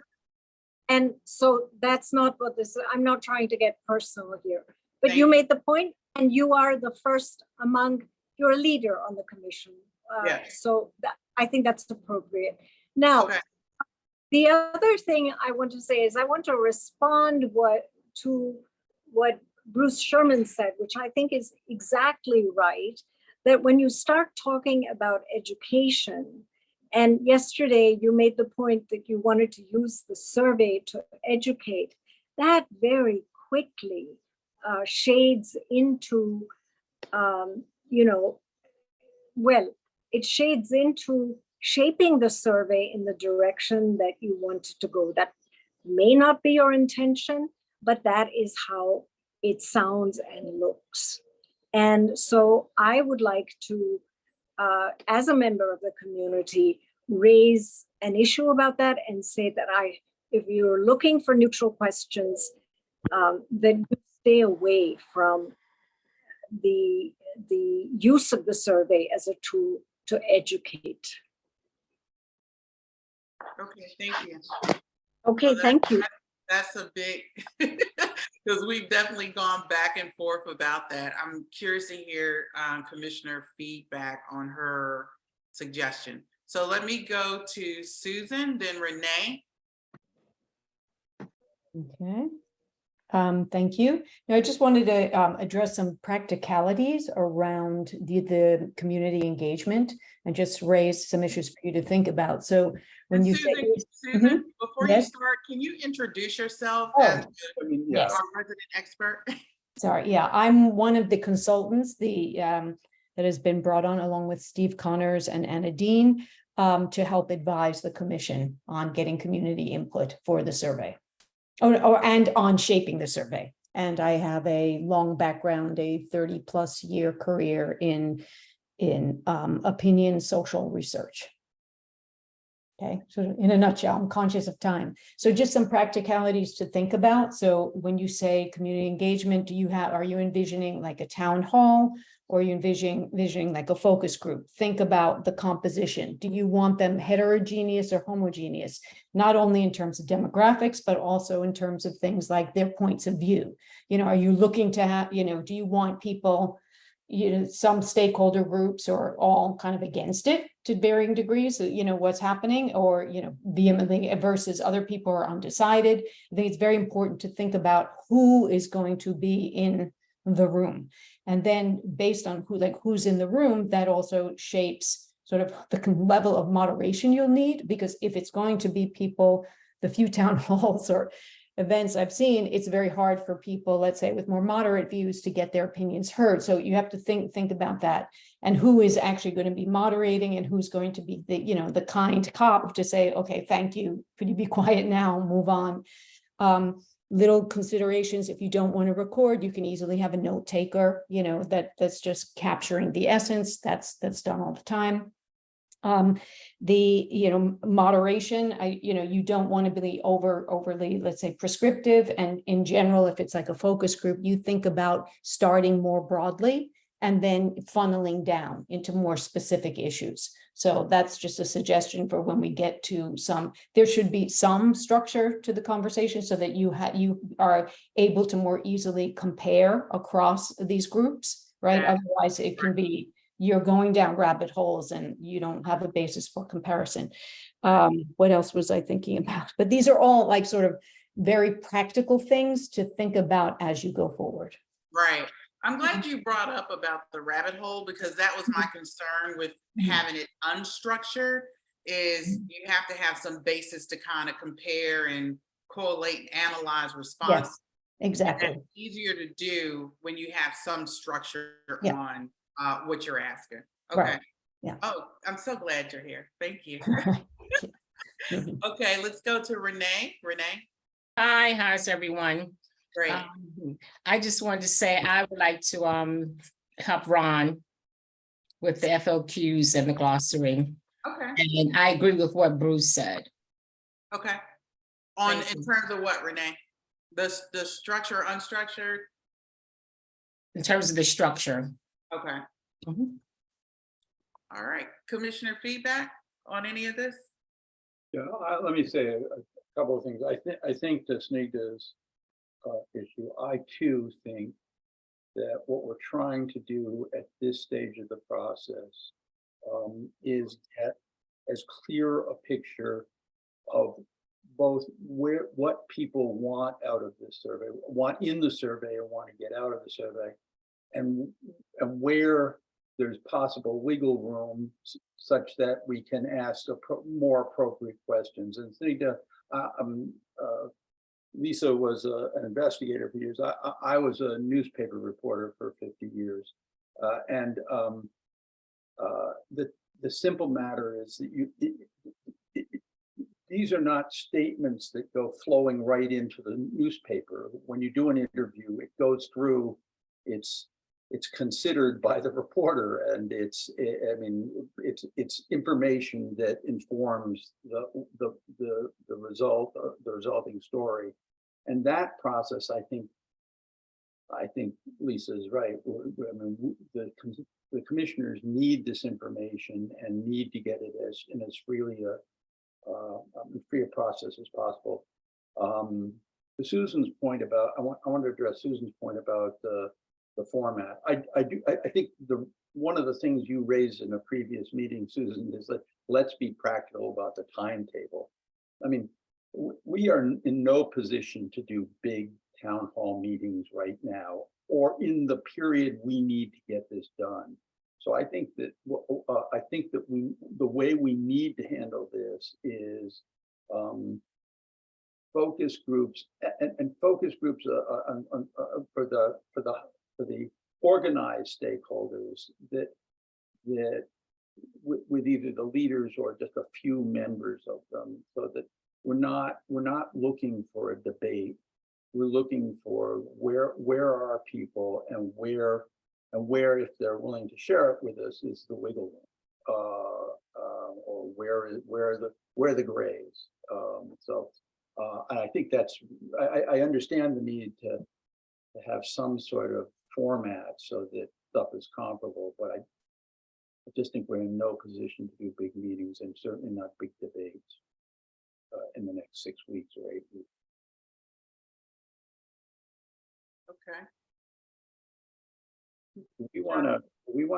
Speaker 8: and so that's not what this, I'm not trying to get personal here, but you made the point, and you are the first you're a leader on the commission.
Speaker 3: Yes.
Speaker 8: So I think that's appropriate. Now,
Speaker 3: Okay.
Speaker 8: the other thing I want to say is I want to respond to what Bruce Sherman said, which I think is exactly right, that when you start talking about education, and yesterday you made the point that you wanted to use the survey to educate, that very quickly shades into, it shades into shaping the survey in the direction that you want it to go. That may not be your intention, but that is how it sounds and looks. And so I would like to, as a member of the community, raise an issue about that and say that if you're looking for neutral questions, then you stay away from the use of the survey as a tool to educate.
Speaker 3: Okay, thank you.
Speaker 8: Okay, thank you.
Speaker 3: That's a big, because we've definitely gone back and forth about that. I'm curious to hear Commissioner feedback on her suggestion. So let me go to Susan, then Renee.
Speaker 9: Okay. Thank you. Now, I just wanted to address some practicalities around the community engagement and just raise some issues for you to think about. So when you
Speaker 3: Susan,
Speaker 9: say,
Speaker 3: Susan, before you
Speaker 9: Yes.
Speaker 3: start, can you introduce yourself
Speaker 9: Oh,
Speaker 3: as
Speaker 9: yes.
Speaker 3: our resident expert?
Speaker 9: Sorry, yeah, I'm one of the consultants that has been brought on along with Steve Connors and Anna Dean to help advise the commission on getting community input for the survey. And on shaping the survey. And I have a long background, a 30+ year career in opinion social research. Okay, so in a nutshell, I'm conscious of time. So just some practicalities to think about. So when you say community engagement, are you envisioning like a town hall, or are you envisioning like a focus group? Think about the composition. Do you want them heterogeneous or homogeneous? Not only in terms of demographics, but also in terms of things like their points of view. Are you looking to have, do you want people, some stakeholder groups are all kind of against it to varying degrees, what's happening, or, vehemently versus other people are undecided. I think it's very important to think about who is going to be in the room. And then based on who's in the room, that also shapes sort of the level of moderation you'll need, because if it's going to be people, the few town halls or events I've seen, it's very hard for people, let's say, with more moderate views to get their opinions heard. So you have to think about that, and who is actually going to be moderating, and who's going to be the kind cop to say, okay, thank you, could you be quiet now, move on. Little considerations: if you don't want to record, you can easily have a note taker, that's just capturing the essence. That's done all the time. Moderation, you don't want to be overly, let's say, prescriptive. And in general, if it's like a focus group, you think about starting more broadly and then funneling down into more specific issues. So that's just a suggestion for when we get to there should be some structure to the conversation so that you are able to more easily compare across these groups, right?
Speaker 3: Yeah.
Speaker 9: Otherwise, it can be, you're going down rabbit holes and you don't have a basis for comparison. What else was I thinking about? But these are all like sort of very practical things to think about as you go forward.
Speaker 3: Right. I'm glad you brought up about the rabbit hole, because that was my concern with having it unstructured, is you have to have some basis to kind of compare and correlate and analyze response.
Speaker 9: Yes, exactly.
Speaker 3: And that's easier to do when you have some structure
Speaker 9: Yeah.
Speaker 3: on what you're asking.
Speaker 9: Right.
Speaker 3: Okay.
Speaker 9: Yeah.
Speaker 3: Oh, I'm so glad you're here. Thank you.
Speaker 9: Mhm.
Speaker 3: Okay, let's go to Renee. Renee,
Speaker 10: Hi, how's everyone?
Speaker 3: great.
Speaker 10: I just wanted to say I would like to help Ron with the FOQs and the glossary.
Speaker 3: Okay,
Speaker 10: And I agree with what Bruce said.
Speaker 3: okay.
Speaker 10: Thank
Speaker 3: In
Speaker 10: you.
Speaker 3: terms of what, Renee? The structure, unstructured?
Speaker 10: In terms of the structure.
Speaker 3: Okay,
Speaker 10: Mhm.
Speaker 3: all right. Commissioner feedback on any of this?
Speaker 1: Yeah, let me say a couple of things. I think the SNIGDA's issue, I too think that what we're trying to do at this stage of the process is get as clear a picture of both what people want out of this survey, want in the survey, or want to get out of the survey, and where there's possible legal room such that we can ask more appropriate questions. And SNIGDA, Lisa was an investigator for years. I was a newspaper reporter for 50 years. The simple matter is that these are not statements that go flowing right into the newspaper. When you do an interview, it goes through, it's considered by the reporter, and it's information that informs the resulting story. And that process, I think Lisa is right. I mean, the commissioners need this information and need to get it in as free a process as possible. To Susan's point about, I want to address Susan's point about the format. I think one of the things you raised in a previous meeting, Susan, is that let's be practical about the timetable. I mean, we are in no position to do big town hall meetings right now, or in the period we need to get this done. So I think that the way we need to handle this is focus groups and focus groups for the organized stakeholders that with either the leaders or just a few members of them, so that we're not looking for a debate. We're looking for where are our people, and where if they're willing to share it with us is the wiggle room, or where are the grays. And I think I understand the need to have some sort of format so that stuff is comparable, but I just think we're in no position to do big meetings, and certainly not big debates in the next 6 weeks or 8 weeks.
Speaker 3: Okay.
Speaker 1: We want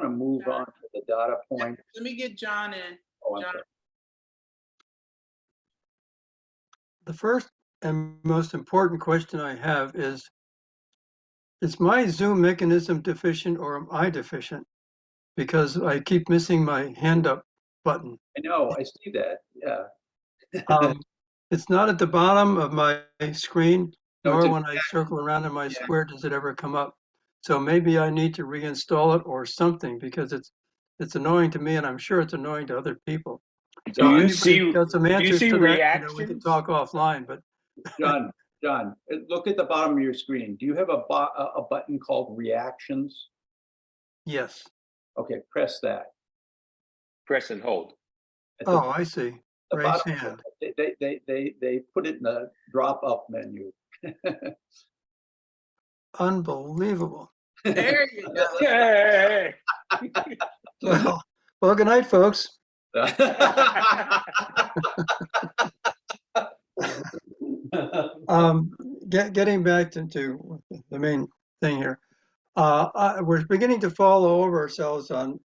Speaker 1: to move on to the data point.
Speaker 3: Let me get John in.
Speaker 1: Oh, I'm
Speaker 3: John.
Speaker 1: sorry.
Speaker 11: The first and most important question I have is my Zoom mechanism deficient, or am I deficient? Because I keep missing my hand up button.
Speaker 1: I know, I see that, yeah.
Speaker 11: It's not at the bottom of my screen,
Speaker 1: No,
Speaker 11: nor
Speaker 1: it's
Speaker 11: when I circle around in my
Speaker 1: yeah.
Speaker 11: square does it ever come up. So maybe I need to reinstall it or something, because it's annoying to me, and I'm sure it's annoying to other people.
Speaker 7: Do you
Speaker 11: Anybody's
Speaker 7: see,
Speaker 11: got some
Speaker 7: do you
Speaker 11: answers
Speaker 7: see
Speaker 11: to that, we can
Speaker 7: reactions?
Speaker 11: talk offline, but
Speaker 1: John, look at the bottom of your screen. Do you have a button called reactions?
Speaker 11: yes.
Speaker 1: Okay, press that.
Speaker 7: Press and hold.
Speaker 1: At the-
Speaker 11: Oh, I see.
Speaker 1: the
Speaker 11: Raise
Speaker 1: bottom,
Speaker 11: hand.
Speaker 1: they put it in the drop up menu.
Speaker 11: Unbelievable.
Speaker 3: There you go.
Speaker 7: Yay!
Speaker 11: Well, good night, folks. Getting back to the main thing here. We're beginning to fall over ourselves on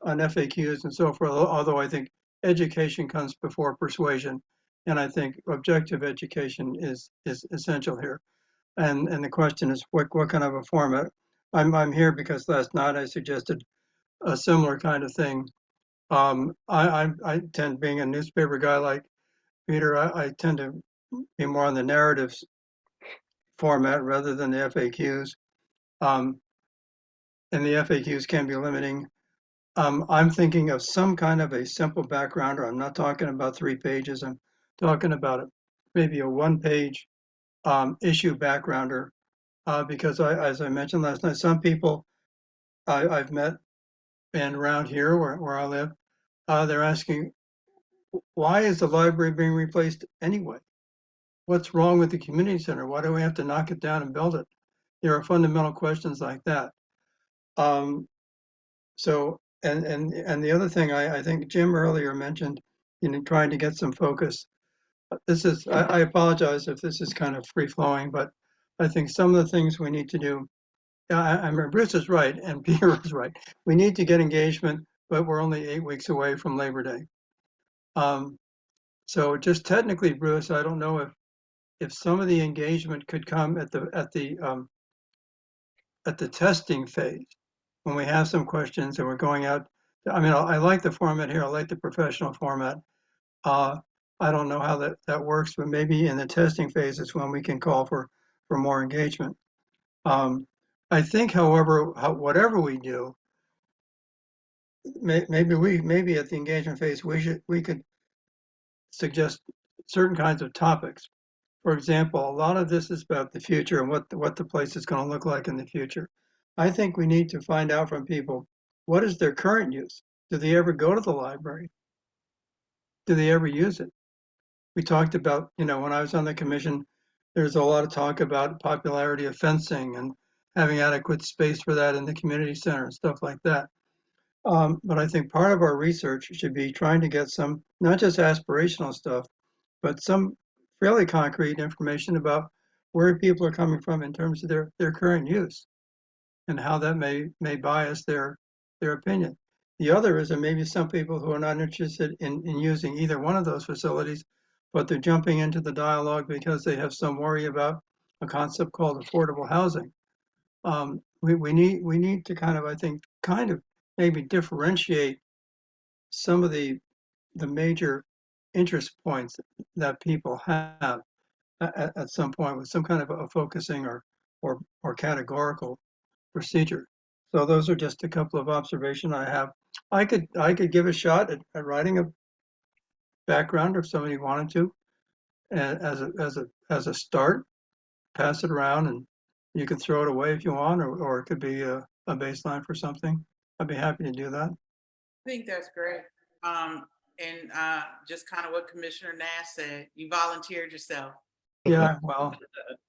Speaker 11: FAQs and so forth, although I think education comes before persuasion. And I think objective education is essential here. And the question is, what kind of a format? I'm here because last night I suggested a similar kind of thing. I tend, being a newspaper guy like Peter, I tend to be more on the narratives format rather than the FAQs. And the FAQs can be limiting. I'm thinking of some kind of a simple backgrounder. I'm not talking about 3 pages. I'm talking about maybe a 1-page issue backgrounder. Because as I mentioned last night, some people I've met and around here where I live, they're asking, why is the library being replaced anyway? What's wrong with the community center? Why do we have to knock it down and build it? There are fundamental questions like that. So, and the other thing I think Jim earlier mentioned, trying to get some focus. This is, I apologize if this is kind of free flowing, but I think some of the things we need to do, I mean, Bruce is right and Peter is right. We need to get engagement, but we're only 8 weeks away from Labor Day. So just technically, Bruce, I don't know if some of the engagement could come at the testing phase, when we have some questions and we're going out. I mean, I like the format here. I like the professional format. I don't know how that works, but maybe in the testing phase is when we can call for more engagement. I think, however, whatever we do, maybe at the engagement phase, we could suggest certain kinds of topics. For example, a lot of this is about the future and what the place is going to look like in the future. I think we need to find out from people, what is their current use? Do they ever go to the library? Do they ever use it? We talked about, when I was on the commission, there's a lot of talk about popularity of fencing and having adequate space for that in the community center and stuff like that. But I think part of our research should be trying to get some, not just aspirational stuff, but some fairly concrete information about where people are coming from in terms of their current use and how that may bias their opinion. The other is that maybe some people who are not interested in using either one of those facilities, but they're jumping into the dialogue because they have some worry about a concept called affordable housing. We need to kind of maybe differentiate some of the major interest points that people have at some point with some kind of a focusing or categorical procedure. So those are just a couple of observations I have. I could give a shot at writing a background if somebody wanted to, as a start, pass it around, and you can throw it away if you want, or it could be a baseline for something. I'd be happy to do that.
Speaker 3: I think that's great. And just kind of what Commissioner Nash said, you volunteered yourself.
Speaker 11: Yeah, well,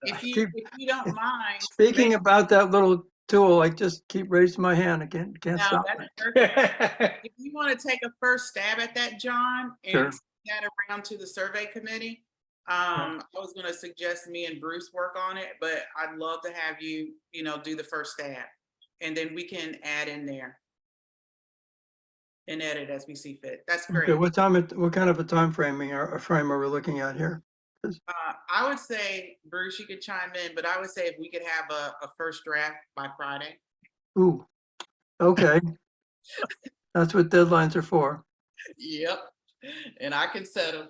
Speaker 3: If you don't mind.
Speaker 11: speaking about that little tool, I just keep raising my hand. I can't
Speaker 3: No,
Speaker 11: stop
Speaker 3: that's
Speaker 11: it.
Speaker 3: perfect. If you want to take a first stab at that, John, and
Speaker 11: Sure.
Speaker 3: send that around to the survey committee, I was going to suggest me and Bruce work on it, but I'd love to have you, do the first stab, and then we can add in there and edit as we see fit. That's great.
Speaker 11: Okay, what kind of a time frame are we looking at here?
Speaker 3: I would say, Bruce, you could chime in, but I would say if we could have a first draft by Friday.
Speaker 11: Ooh, okay. That's what deadlines are for.
Speaker 3: Yep. And I can set them.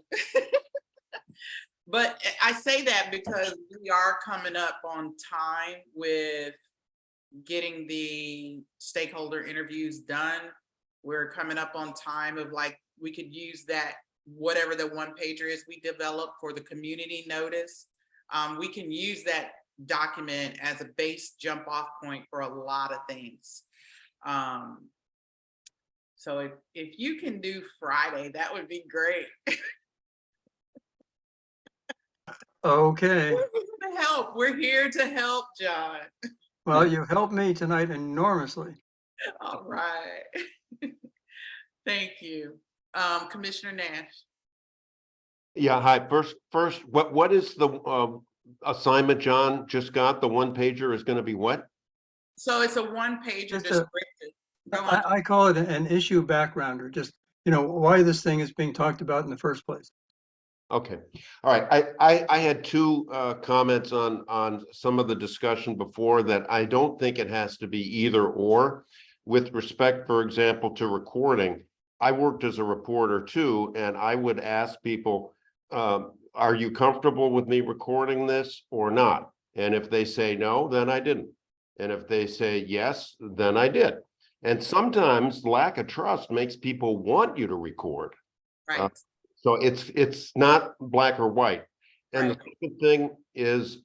Speaker 3: But I say that because we are coming up on time with getting the stakeholder interviews done. We're coming up on time of we could use that, whatever the 1-pager is we developed for the community notice. We can use that document as a base jump off point for a lot of things. So if you can do Friday, that would be great.
Speaker 11: Okay.
Speaker 3: We're here to help. We're here to help, John.
Speaker 11: Well, you helped me tonight enormously.
Speaker 3: All right. Thank you. Commissioner Nash.
Speaker 5: Yeah, hi. First, what is the assignment John just got? The one pager is going to be what?
Speaker 3: So it's a one-pager
Speaker 11: Just a-
Speaker 3: description. Go on.
Speaker 11: I call it an issue backgrounder, just, why this thing is being talked about in the first place.
Speaker 5: Okay, all right. I had two comments on some of the discussion before that I don't think it has to be either or. With respect, for example, to recording, I worked as a reporter too, and I would ask people, are you comfortable with me recording this or not? And if they say no, then I didn't. And if they say yes, then I did. And sometimes lack of trust makes people want you to record.
Speaker 3: Right.
Speaker 5: So it's not black or white. And the
Speaker 3: Right.
Speaker 5: second thing is,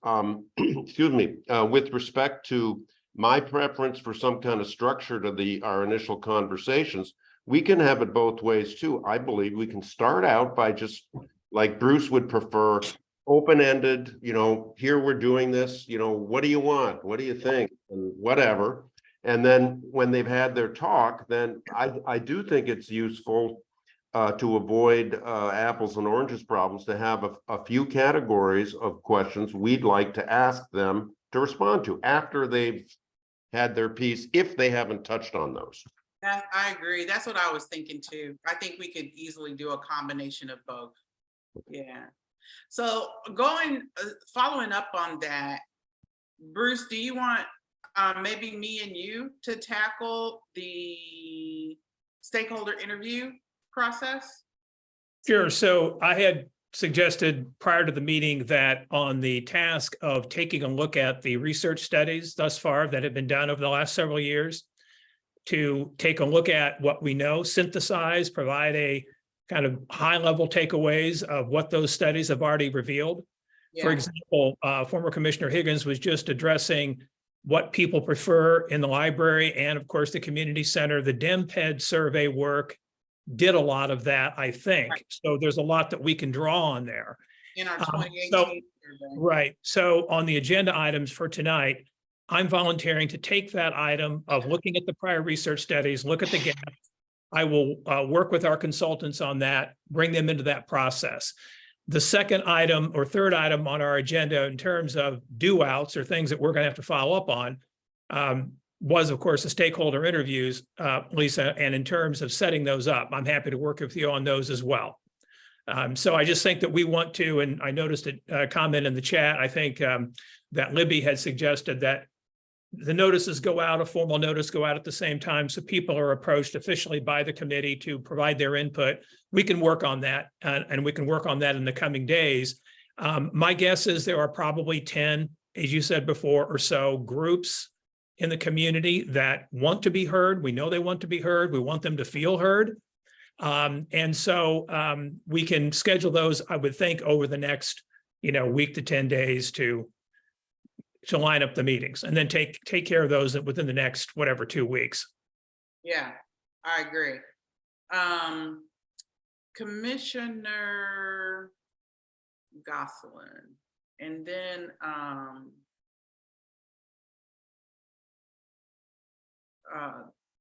Speaker 5: excuse me, with respect to my preference for some kind of structure to our initial conversations, we can have it both ways too. I believe we can start out by just, like Bruce would prefer, open-ended, here we're doing this, what do you want? What do you think? And whatever. And then when they've had their talk, then I do think it's useful to avoid apples and oranges problems, to have a few categories of questions we'd like to ask them to respond to after they've had their piece, if they haven't touched on those.
Speaker 3: I agree. That's what I was thinking too. I think we could easily do a combination of both. Yeah. So following up on that, Bruce, do you want maybe me and you to tackle the stakeholder interview process?
Speaker 4: Sure. So I had suggested prior to the meeting that on the task of taking a look at the research studies thus far that have been done over the last several years, to take a look at what we know, synthesize, provide a kind of high-level takeaways of what those studies have already revealed. For
Speaker 3: Yeah.
Speaker 4: example, former Commissioner Higgins was just addressing what people prefer in the library and, of course, the community center. The DemPed survey work did a lot of that, I think.
Speaker 3: Right.
Speaker 4: So there's a lot that we can draw on there.
Speaker 3: In our
Speaker 4: So-
Speaker 3: 2018 survey.
Speaker 4: Right. So on the agenda items for tonight, I'm volunteering to take that item of looking at the prior research studies, look at the gaps. I will work with our consultants on that, bring them into that process. The second item or third item on our agenda in terms of do-outs or things that we're going to have to follow up on was, of course, the stakeholder interviews, Lisa, and in terms of setting those up, I'm happy to work with you on those as well. So I just think that we want to, and I noticed a comment in the chat, I think that Libby had suggested that the notices go out, a formal notice go out at the same time, so people are approached officially by the committee to provide their input. We can work on that, and we can work on that in the coming days. My guess is there are probably 10, as you said before, or so groups in the community that want to be heard. We know they want to be heard. We want them to feel heard. And so we can schedule those, I would think, over the next, week to 10 days to line up the meetings, and then take care of those within the next, 2 weeks.
Speaker 3: Yeah, I agree. Commissioner Gosselin, and then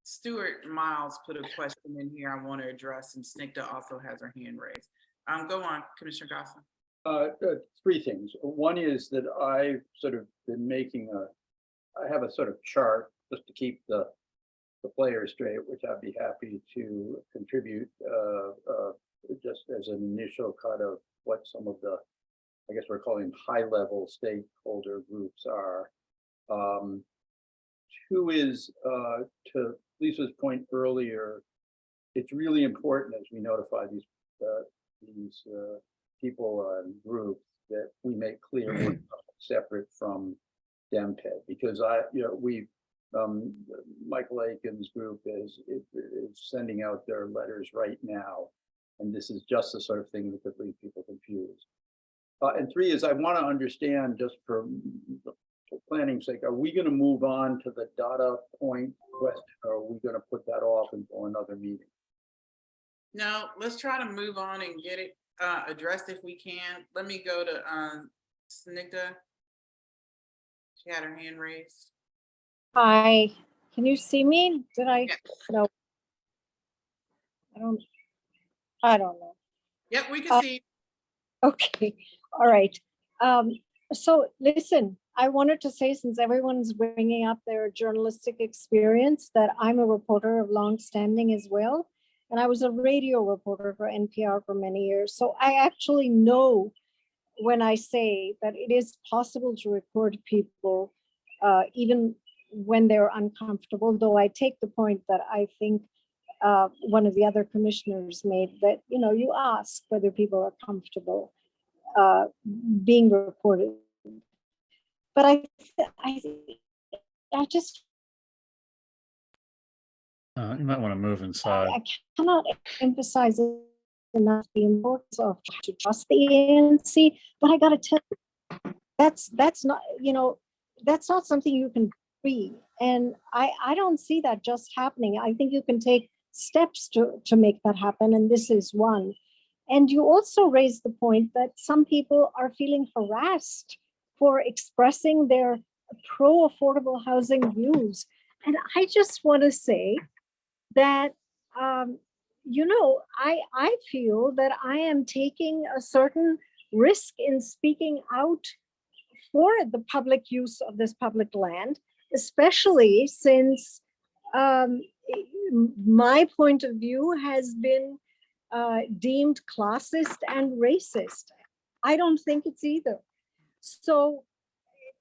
Speaker 3: Stuart Miles put a question in here I want to address, and Snikta also has her hand raised. Go on, Commissioner Gosselin.
Speaker 1: Three things. One is that I've sort of been I have a sort of chart just to keep the players straight, which I'd be happy to contribute just as an initial kind of what some of the, I guess we're calling high-level stakeholder groups are. Two is to Lisa's point earlier, it's really important as we notify these people and groups that we make clear we're separate from DemPed, because Michael Aiken's group is sending out their letters right now, and this is just the sort of thing that could leave people confused. And three is I want to understand, just for planning sake, are we going to move on to the data point question, or are we going to put that off until another meeting?
Speaker 3: No, let's try to move on and get it addressed if we can. Let me go to Snikta. She had her hand raised.
Speaker 8: Hi, can you see me? Did I?
Speaker 3: Yes.
Speaker 8: No. I don't know.
Speaker 3: Yep, we can
Speaker 8: Uh,
Speaker 3: see.
Speaker 8: Okay, all right. So listen, I wanted to say, since everyone's bringing up their journalistic experience, that I'm a reporter of long standing as well. And I was a radio reporter for NPR for many years. So I actually know when I say that it is possible to record people even when they're uncomfortable, though I take the point that I think one of the other commissioners made, that, you know, you ask whether people are comfortable being recorded. But I just,
Speaker 6: You might want to move inside.
Speaker 8: I cannot emphasize enough the importance of to trust the ANC. But I got to tell you, that's not, you know, that's not something you can be. And I don't see that just happening. I think you can take steps to make that happen. And this is one. And you also raised the point that some people are feeling harassed for expressing their pro-affordable housing views. And I just want to say that, you know, I feel that I am taking a certain risk in speaking out for the public use of this public land, especially since um, my point of view has been deemed classist and racist. I don't think it's either. So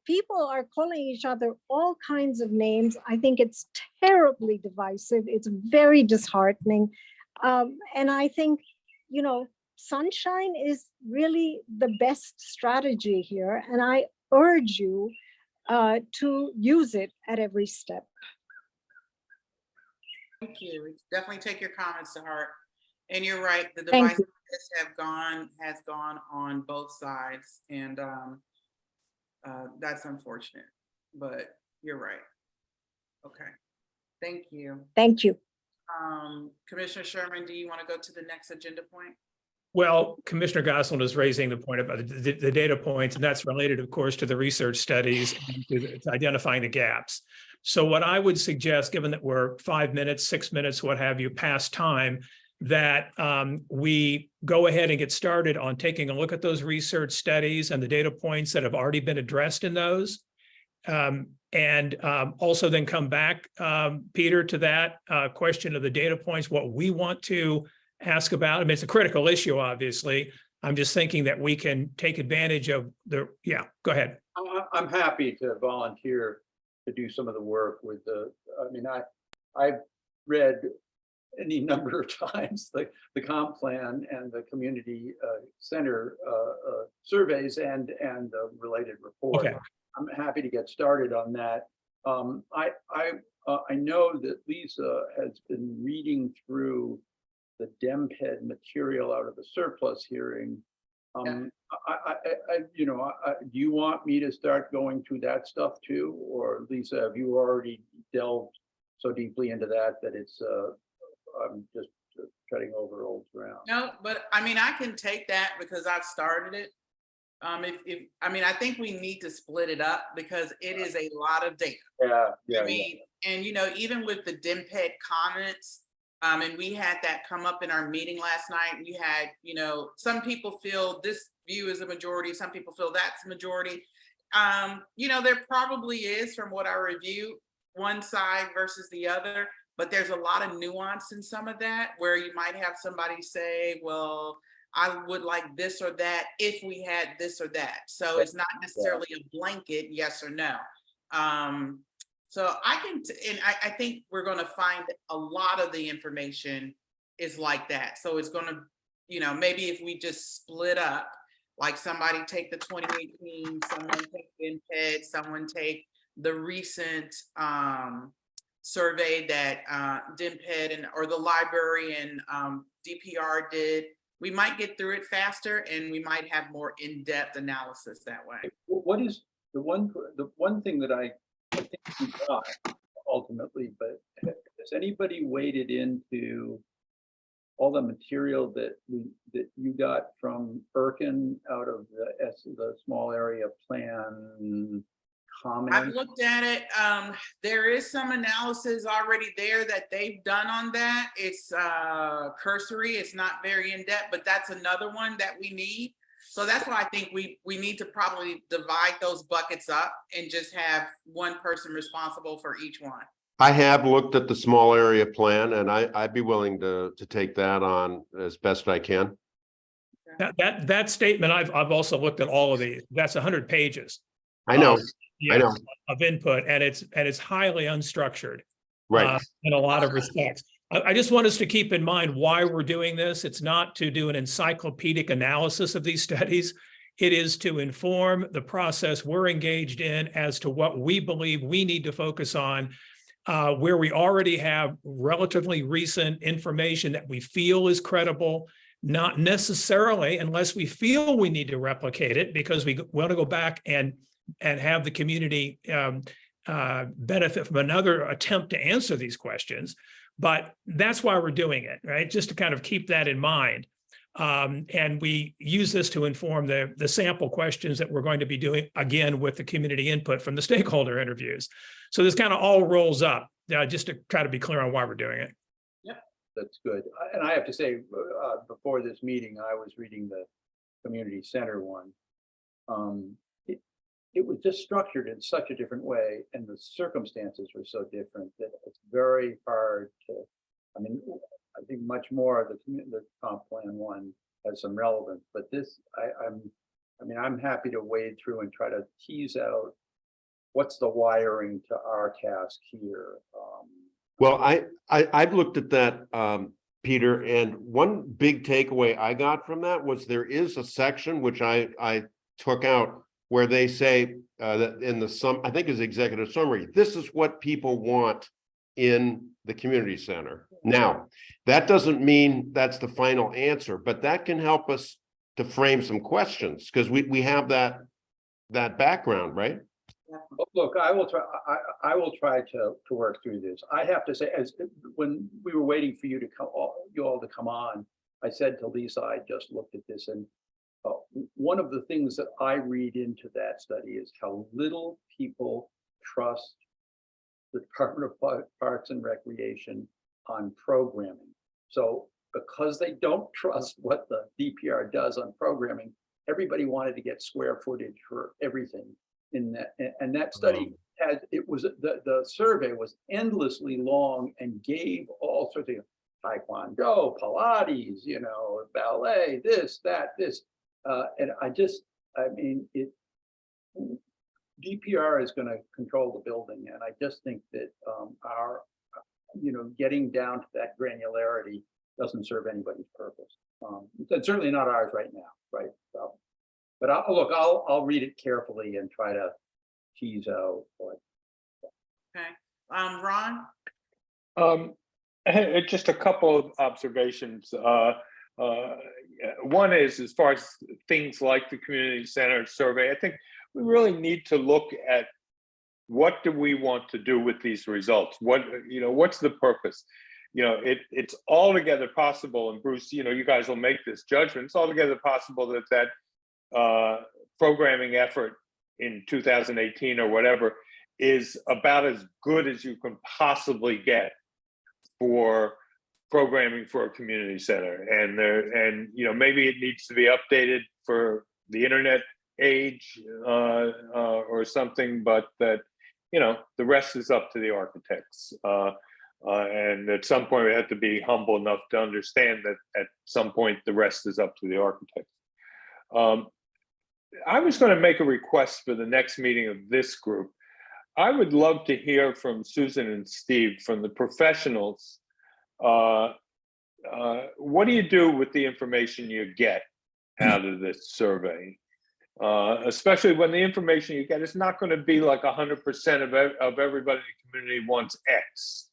Speaker 8: people are calling each other all kinds of names. I think it's terribly divisive. It's very disheartening. And I think, you know, sunshine is really the best strategy here. And I urge you to use it at every step.
Speaker 3: Thank you. We definitely take your comments to heart. And you're right, the
Speaker 8: Thank you.
Speaker 3: divisiveness has gone on both sides. And that's unfortunate, but you're right. Okay, thank you.
Speaker 8: Thank you.
Speaker 3: Commissioner Sherman, do you want to go to the next agenda point?
Speaker 4: Well, Commissioner Gosselin is raising the point about the data points, and that's related, of course, to the research studies and to identifying the gaps. So what I would suggest, given that we're 5 minutes, 6 minutes, what have you, past time, that we go ahead and get started on taking a look at those research studies and the data points that have already been addressed in those. And also then come back, Peter, to that question of the data points, what we want to ask about. I mean, it's a critical issue, obviously. I'm just thinking that we can take advantage of yeah, go ahead.
Speaker 1: I'm happy to volunteer to do some of the work with I mean, I've read any number of times the comp plan and the community center surveys and the related report.
Speaker 4: Okay.
Speaker 1: I'm happy to get started on that. I know that Lisa has been reading through the DEMPED material out of the surplus hearing. Do you want me to start going through that stuff too? Or Lisa, have you already delved so deeply into that it's, I'm just treading over old ground?
Speaker 3: No, but I mean, I can take that because I've started it. I mean, I think we need to split it up because it is a lot of data.
Speaker 1: Yeah.
Speaker 3: I mean, and you know, even with the DEMPED comments, and we had that come up in our meeting last night. We had, you know, some people feel this view is a majority, some people feel that's a majority. You know, there probably is, from what I review, one side versus the other, but there's a lot of nuance in some of that where you might have somebody say, well, I would like this or that if we had this or that. So it's not necessarily a blanket yes or no. So I can, and I think we're going to find a lot of the information is like that. So it's going to, you know, maybe if we just split up, like somebody take the 2018, someone take DEMPED, someone take the recent survey that DEMPED or the library and DPR did. We might get through it faster and we might have more in-depth analysis that way.
Speaker 1: What is the one thing that I think we got ultimately, but has anybody waded into all the material that you got from Birkin out of the small area plan comment?
Speaker 3: looked at it. There is some analysis already there that they've done on that. It's cursory, it's not very in-depth, but that's another one that we need. So that's why I think we need to probably divide those buckets up and just have one person responsible for each one.
Speaker 5: I have looked at the small area plan, and I'd be willing to take that on as best I can.
Speaker 4: That statement, I've also looked at all of these. That's 100 pages.
Speaker 5: I know,
Speaker 4: Yeah,
Speaker 5: I know.
Speaker 4: of input, and it's highly unstructured.
Speaker 5: Right.
Speaker 4: In a lot of respects. I just want us to keep in mind why we're doing this. It's not to do an encyclopedic analysis of these studies. It is to inform the process we're engaged in as to what we believe we need to focus on, where we already have relatively recent information that we feel is credible, not necessarily unless we feel we need to replicate it because we want to go back and have the community benefit from another attempt to answer these questions. But that's why we're doing it, right? Just to kind of keep that in mind. And we use this to inform the sample questions that we're going to be doing again with the community input from the stakeholder interviews. So this kind of all rolls up, just to try to be clear on why we're doing it.
Speaker 1: That's good. And I have to say, before this meeting, I was reading the community center one. It was just structured in such a different way, and the circumstances were so different that it's very hard to, I mean, I think much more of the comp plan one has some relevance, but this, I'm happy to wade through and try to tease out what's the wiring to our task here.
Speaker 5: Well, I've looked at that, Peter, and one big takeaway I got from that was there is a section which I took out where they say that in the I think is executive summary, this is what people want in the community center. Now, that doesn't mean that's the final answer, but that can help us to frame some questions because we have that background, right?
Speaker 1: Look, I will try to work through this. I have to say, when we were waiting for you all to come on, I said to Lisa, I just looked at this, and one of the things that I read into that study is how little people trust the Department of Parks and Recreation on programming. So because they don't trust what the DPR does on programming, everybody wanted to get square footage for everything in that. And that study had, the survey was endlessly long and gave all sorts of Taekwondo, Pilates, ballet, this, that, this. And DPR is going to control the building. And I just think that our, getting down to that granularity doesn't serve anybody's purpose. It's certainly not ours right now, right? So, but I'll read it carefully and try to tease out.
Speaker 3: Okay, Ron?
Speaker 7: Just a couple of observations. One is, as far as things like the community center survey, I think we really need to look at what do we want to do with these results? What's the purpose? It's altogether possible, and Bruce, you guys will make this judgment. It's altogether possible that programming effort in 2018 or whatever is about as good as you can possibly get for programming for a community center, and maybe it needs to be updated for the internet age or something, but that the rest is up to the architects, and at some point we have to be humble enough to understand that at some point the rest is up to the architects. I was going to make a request for the next meeting of this group. I would love to hear from Susan and Steve, from the professionals. What do you do with the information you get out of this survey? Especially when the information you get is not going to be like 100% of everybody in the community wants X.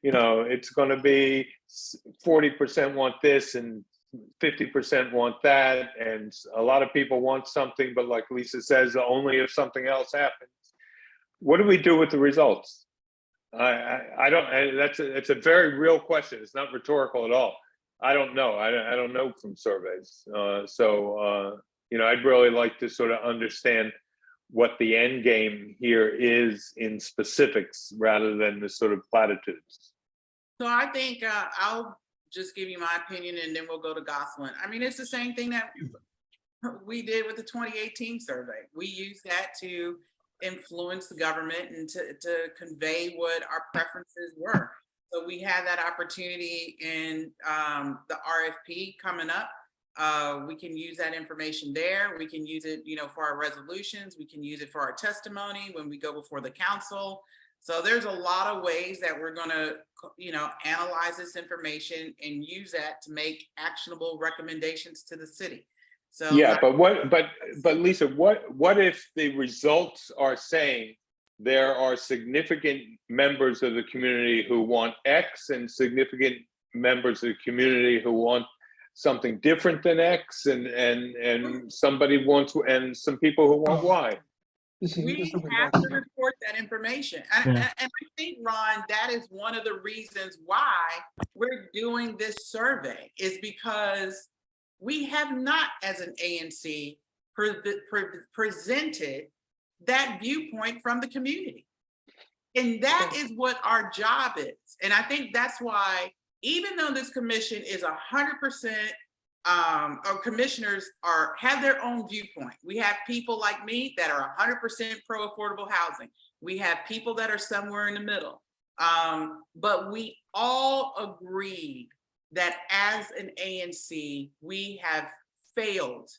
Speaker 7: It's going to be 40% want this and 50% want that, and a lot of people want something, but like Lisa says, only if something else happens. What do we do with the results? I don't. It's a very real question. It's not rhetorical at all. I don't know. I don't know from surveys. I'd really like to sort of understand what the end game here is in specifics rather than the sort of platitudes.
Speaker 3: So I think I'll just give you my opinion and then we'll go to Gosselin. I mean, it's the same thing that we did with the 2018 survey. We used that to influence the government and to convey what our preferences were. So we have that opportunity in the RFP coming up. We can use that information there. We can use it, for our resolutions. We can use it for our testimony when we go before the council. So there's a lot of ways that we're going to, analyze this information and use that to make actionable recommendations to the city. So
Speaker 7: yeah, but Lisa, what if the results are saying there are significant members of the community who want X and significant members of the community who want something different than X, and somebody wants, and some people who want Y?
Speaker 3: We have to report that information. And I think, Ron, that is one of the reasons why we're doing this survey, is because we have not, as an ANC, presented that viewpoint from the community. And that is what our job is. And I think that's why, even though this commission is 100%, our commissioners have their own viewpoint. We have people like me that are 100% pro affordable housing. We have people that are somewhere in the middle. But we all agreed that as an ANC, we have failed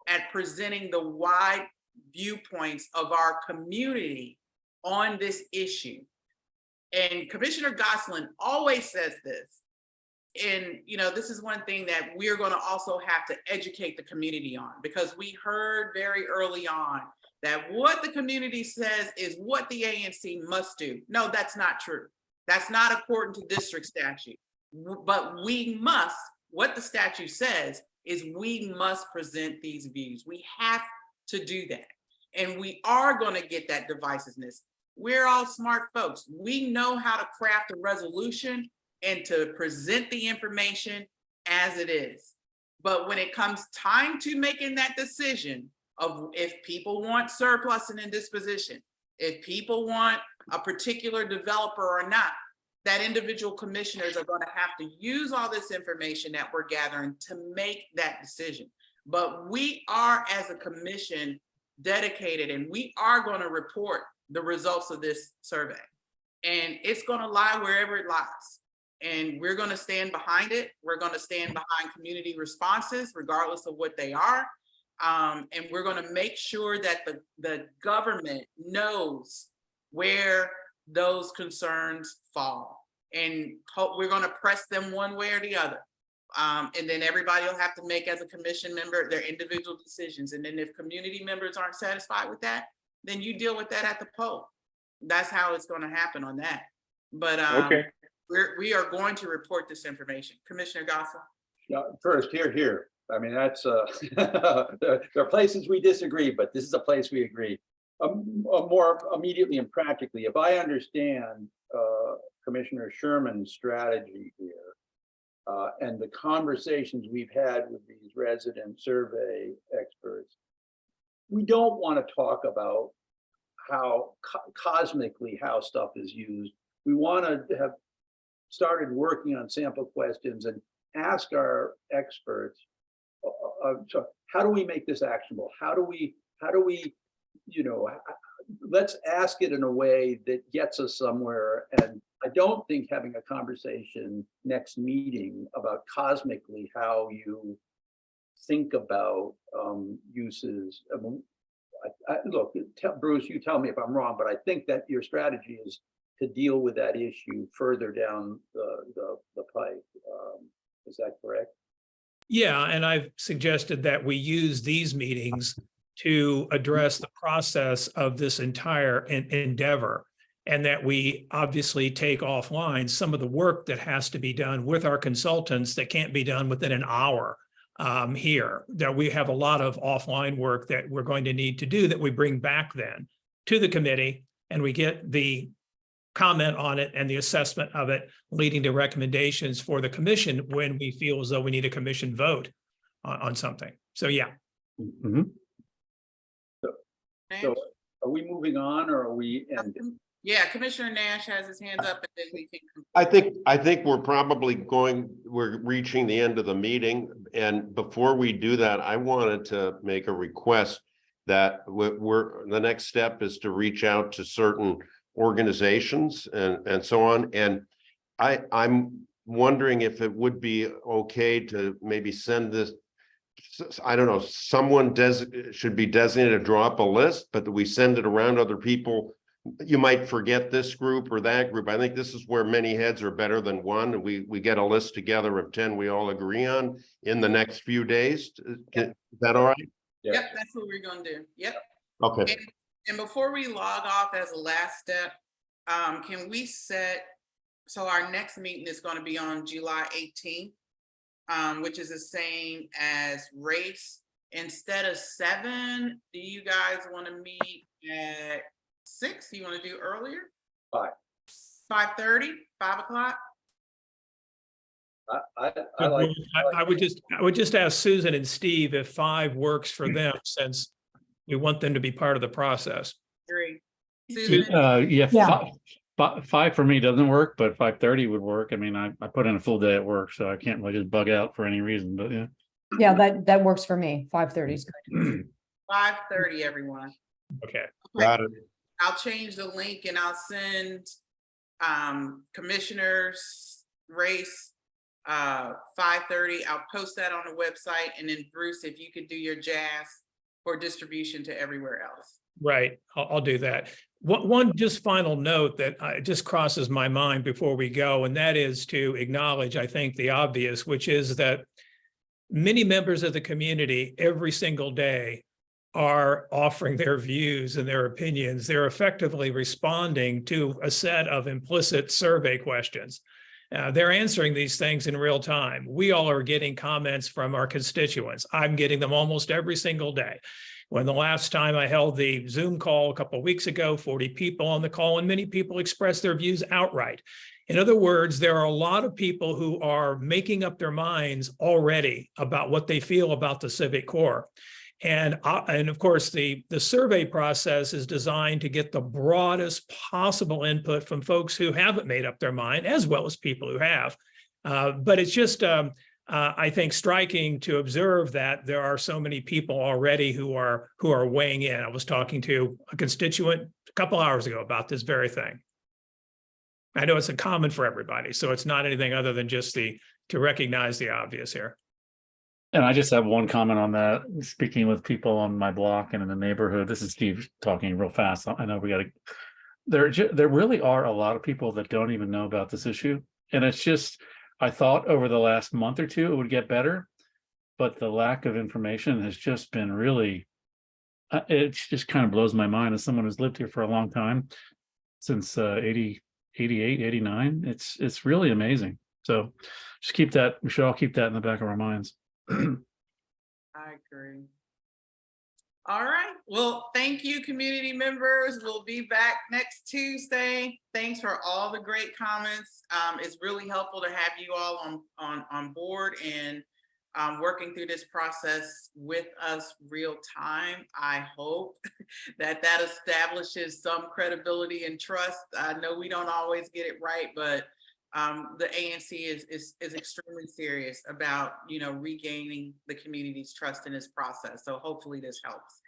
Speaker 3: at presenting the wide viewpoints of our community on this issue. And Commissioner Gosselin always says this. And, this is one thing that we're going to also have to educate the community on, because we heard very early on that what the community says is what the ANC must do. No, that's not true. That's not according to district statute. But we must, what the statute says is we must present these views. We have to do that. And we are going to get that divisiveness. We're all smart folks. We know how to craft a resolution and to present the information as it is. But when it comes time to making that decision of if people want surplus and indisposition, if people want a particular developer or not, that individual commissioners are going to have to use all this information that we're gathering to make that decision. But we are, as a commission, dedicated, and we are going to report the results of this survey. And it's going to lie wherever it lies. And we're going to stand behind it. We're going to stand behind community responses, regardless of what they are. And we're going to make sure that the government knows where those concerns fall. And we're going to press them one way or the other. And then everybody will have to make, as a commission member, their individual decisions. And then if community members aren't satisfied with that, then you deal with that at the poll. That's how it's going to happen on that. But
Speaker 7: okay.
Speaker 3: We are going to report this information. Commissioner Gosselin.
Speaker 1: Yeah, first, here. I mean, that's there are places we disagree, but this is a place we agree. More immediately and practically, if I understand Commissioner Sherman's strategy here, and the conversations we've had with these resident survey experts, we don't want to talk about how cosmically how stuff is used. We want to have started working on sample questions and ask our experts, so how do we make this actionable? How do we, let's ask it in a way that gets us somewhere. And I don't think having a conversation next meeting about cosmically how you think about uses. I mean, look, Bruce, you tell me if I'm wrong, but I think that your strategy is to deal with that issue further down the pipe. Is that correct?
Speaker 4: Yeah, and I've suggested that we use these meetings to address the process of this entire endeavor, and that we obviously take offline some of the work that has to be done with our consultants that can't be done within an hour here. That we have a lot of offline work that we're going to need to do that we bring back then to the committee, and we get the comment on it and the assessment of it, leading to recommendations for the commission when we feel as though we need a commission vote on something. So yeah.
Speaker 1: Mm-hmm. So are we moving on or are we ending?
Speaker 3: Yeah, Commissioner Nash has his hands up and then we can.
Speaker 5: I think we're reaching the end of the meeting. And before we do that, I wanted to make a request that the next step is to reach out to certain organizations and so on. And I'm wondering if it would be okay to maybe send this, I don't know, someone should be designated to draw up a list, but that we send it around other people. You might forget this group or that group. I think this is where many heads are better than one. We get a list together of 10 we all agree on in the next few days. Is that all right?
Speaker 1: Yeah.
Speaker 3: Yep, that's what we're gonna do. Yep.
Speaker 5: Okay.
Speaker 3: And before we log off as a last step, can we set, so our next meeting is gonna be on July 18th, which is the same as race. Instead of 7, do you guys wanna meet at 6? You wanna do earlier?
Speaker 1: 5.
Speaker 3: 5:30, 5 o'clock?
Speaker 1: I like.
Speaker 4: I would just ask Susan and Steve if 5 works for them, since we want them to be part of the process.
Speaker 3: 3.
Speaker 6: Yeah,
Speaker 3: Susan,
Speaker 9: Yeah.
Speaker 6: 5 for me doesn't work, but 5:30 would work. I mean, I put in a full day at work, so I can't really just bug out for any reason, but yeah.
Speaker 9: Yeah, that works for me. 5:30 is good.
Speaker 3: 5:30, everyone.
Speaker 4: Okay.
Speaker 5: Got it.
Speaker 3: I'll change the link and I'll send commissioners race 5:30. I'll post that on the website, and then Bruce, if you could do your jazz for distribution to everywhere else.
Speaker 4: Right, I'll do that. One just final note that just crosses my mind before we go, and that is to acknowledge, I think, the obvious, which is that many members of the community every single day are offering their views and their opinions. They're effectively responding to a set of implicit survey questions. They're answering these things in real time. We all are getting comments from our constituents. I'm getting them almost every single day. When the last time I held the Zoom call a couple of weeks ago, 40 people on the call, and many people expressed their views outright. In other words, there are a lot of people who are making up their minds already about what they feel about the Civic Corps. And of course, the survey process is designed to get the broadest possible input from folks who haven't made up their mind, as well as people who have. But it's just, I think, striking to observe that there are so many people already who are weighing in. I was talking to a constituent a couple hours ago about this very thing. I know it's uncommon for everybody, so it's not anything other than just to recognize the obvious here.
Speaker 6: And I just have one comment on that. Speaking with people on my block and in the neighborhood, this is Steve talking real fast. I know there really are a lot of people that don't even know about this issue. And it's just, I thought over the last month or two, it would get better, but the lack of information has just been really, it just kind of blows my mind as someone who's lived here for a long time, since 88, 89. It's really amazing. So just we should all keep that in the back of our minds.
Speaker 3: I agree. All right. Well, thank you, community members. We'll be back next Tuesday. Thanks for all the great comments. It's really helpful to have you all on board and working through this process with us real time. I hope that establishes some credibility and trust. I know we don't always get it right, but the ANC is extremely serious about, regaining the community's trust in this process. So hopefully this helps.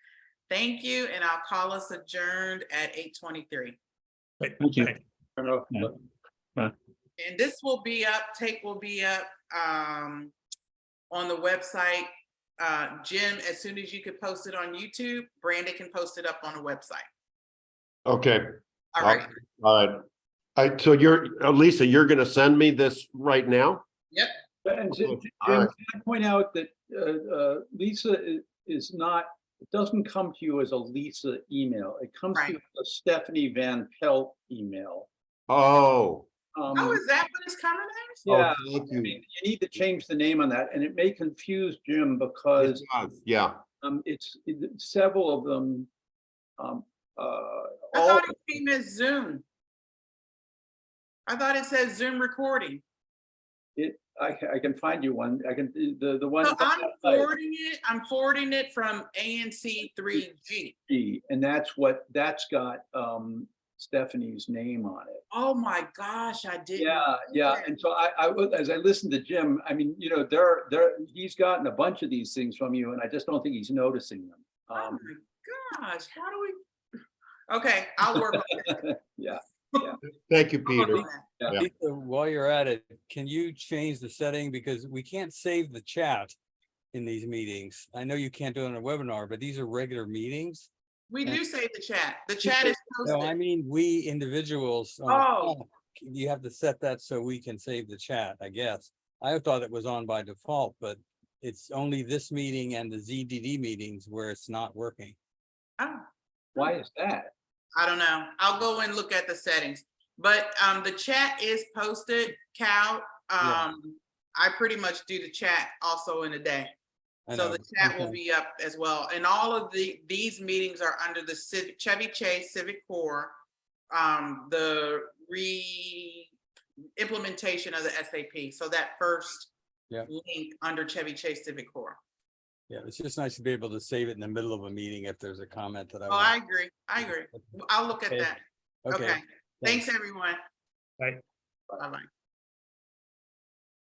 Speaker 3: Thank you, and I'll call us adjourned at 8:23.
Speaker 6: Thank you.
Speaker 4: Yeah.
Speaker 3: And this will be up, tape will be up on the website. Jim, as soon as you could post it on YouTube, Brandon can post it up on the website.
Speaker 5: Okay.
Speaker 3: All right.
Speaker 5: All right. So Lisa, you're going to send me this right now?
Speaker 3: Yep.
Speaker 1: And Jim,
Speaker 5: All right.
Speaker 1: can I point out that Lisa is not, it doesn't come to you as a Lisa email. It comes to you as a Stephanie Van Pelt email.
Speaker 5: Oh.
Speaker 3: Oh, is that what it's coming as?
Speaker 1: Yeah,
Speaker 5: Oh, thank
Speaker 1: I
Speaker 5: you.
Speaker 1: mean, you need to change the name on that, and it may confuse Jim because
Speaker 5: Yeah.
Speaker 1: it's several of them.
Speaker 3: I thought it came as Zoom. I thought it said Zoom recording.
Speaker 1: I can find you one. I can, the one.
Speaker 3: So I'm forwarding it from ANC 3G.
Speaker 1: And that's got Stephanie's name on it.
Speaker 3: Oh my gosh, I didn't.
Speaker 1: Yeah. And so as I listened to Jim, I mean, you know, he's gotten a bunch of these things from you, and I just don't think he's noticing them.
Speaker 3: Oh my gosh, how do we? Okay, I'll work on that.
Speaker 1: Yeah.
Speaker 5: Thank you,
Speaker 3: I'll work
Speaker 5: Peter.
Speaker 3: on that.
Speaker 5: Yeah.
Speaker 2: Lisa, while you're at it, can you change the setting? Because we can't save the chat in these meetings. I know you can't do it on a webinar, but these are regular meetings.
Speaker 3: We do save the chat. The chat is
Speaker 2: No, I
Speaker 3: posted.
Speaker 2: mean, we individuals. on the
Speaker 3: Oh.
Speaker 2: phone, you have to set that so we can save the chat, I guess. I thought it was on by default, but it's only this meeting and the ZDD meetings where it's not working.
Speaker 3: Oh,
Speaker 1: Why is that?
Speaker 3: I don't know. I'll go and look at the settings. But the chat is posted, Cal.
Speaker 2: Yeah.
Speaker 3: I pretty much do the chat also in a day.
Speaker 2: I
Speaker 3: So
Speaker 2: know.
Speaker 3: the chat will
Speaker 2: Okay.
Speaker 3: be up as well. And all of these meetings are under the Chevy Chase Civic Core, the implementation of the SAP. So that first
Speaker 2: Yeah.
Speaker 3: link under Chevy Chase Civic Core.
Speaker 2: Yeah, it's just nice to be able to save it in the middle of a meeting if there's a comment that I.
Speaker 3: Oh, I
Speaker 2: want.
Speaker 3: agree. I'll look at
Speaker 2: Okay.
Speaker 3: that.
Speaker 2: Okay.
Speaker 3: Okay. Thanks, everyone.
Speaker 4: Bye.
Speaker 3: Bye-bye.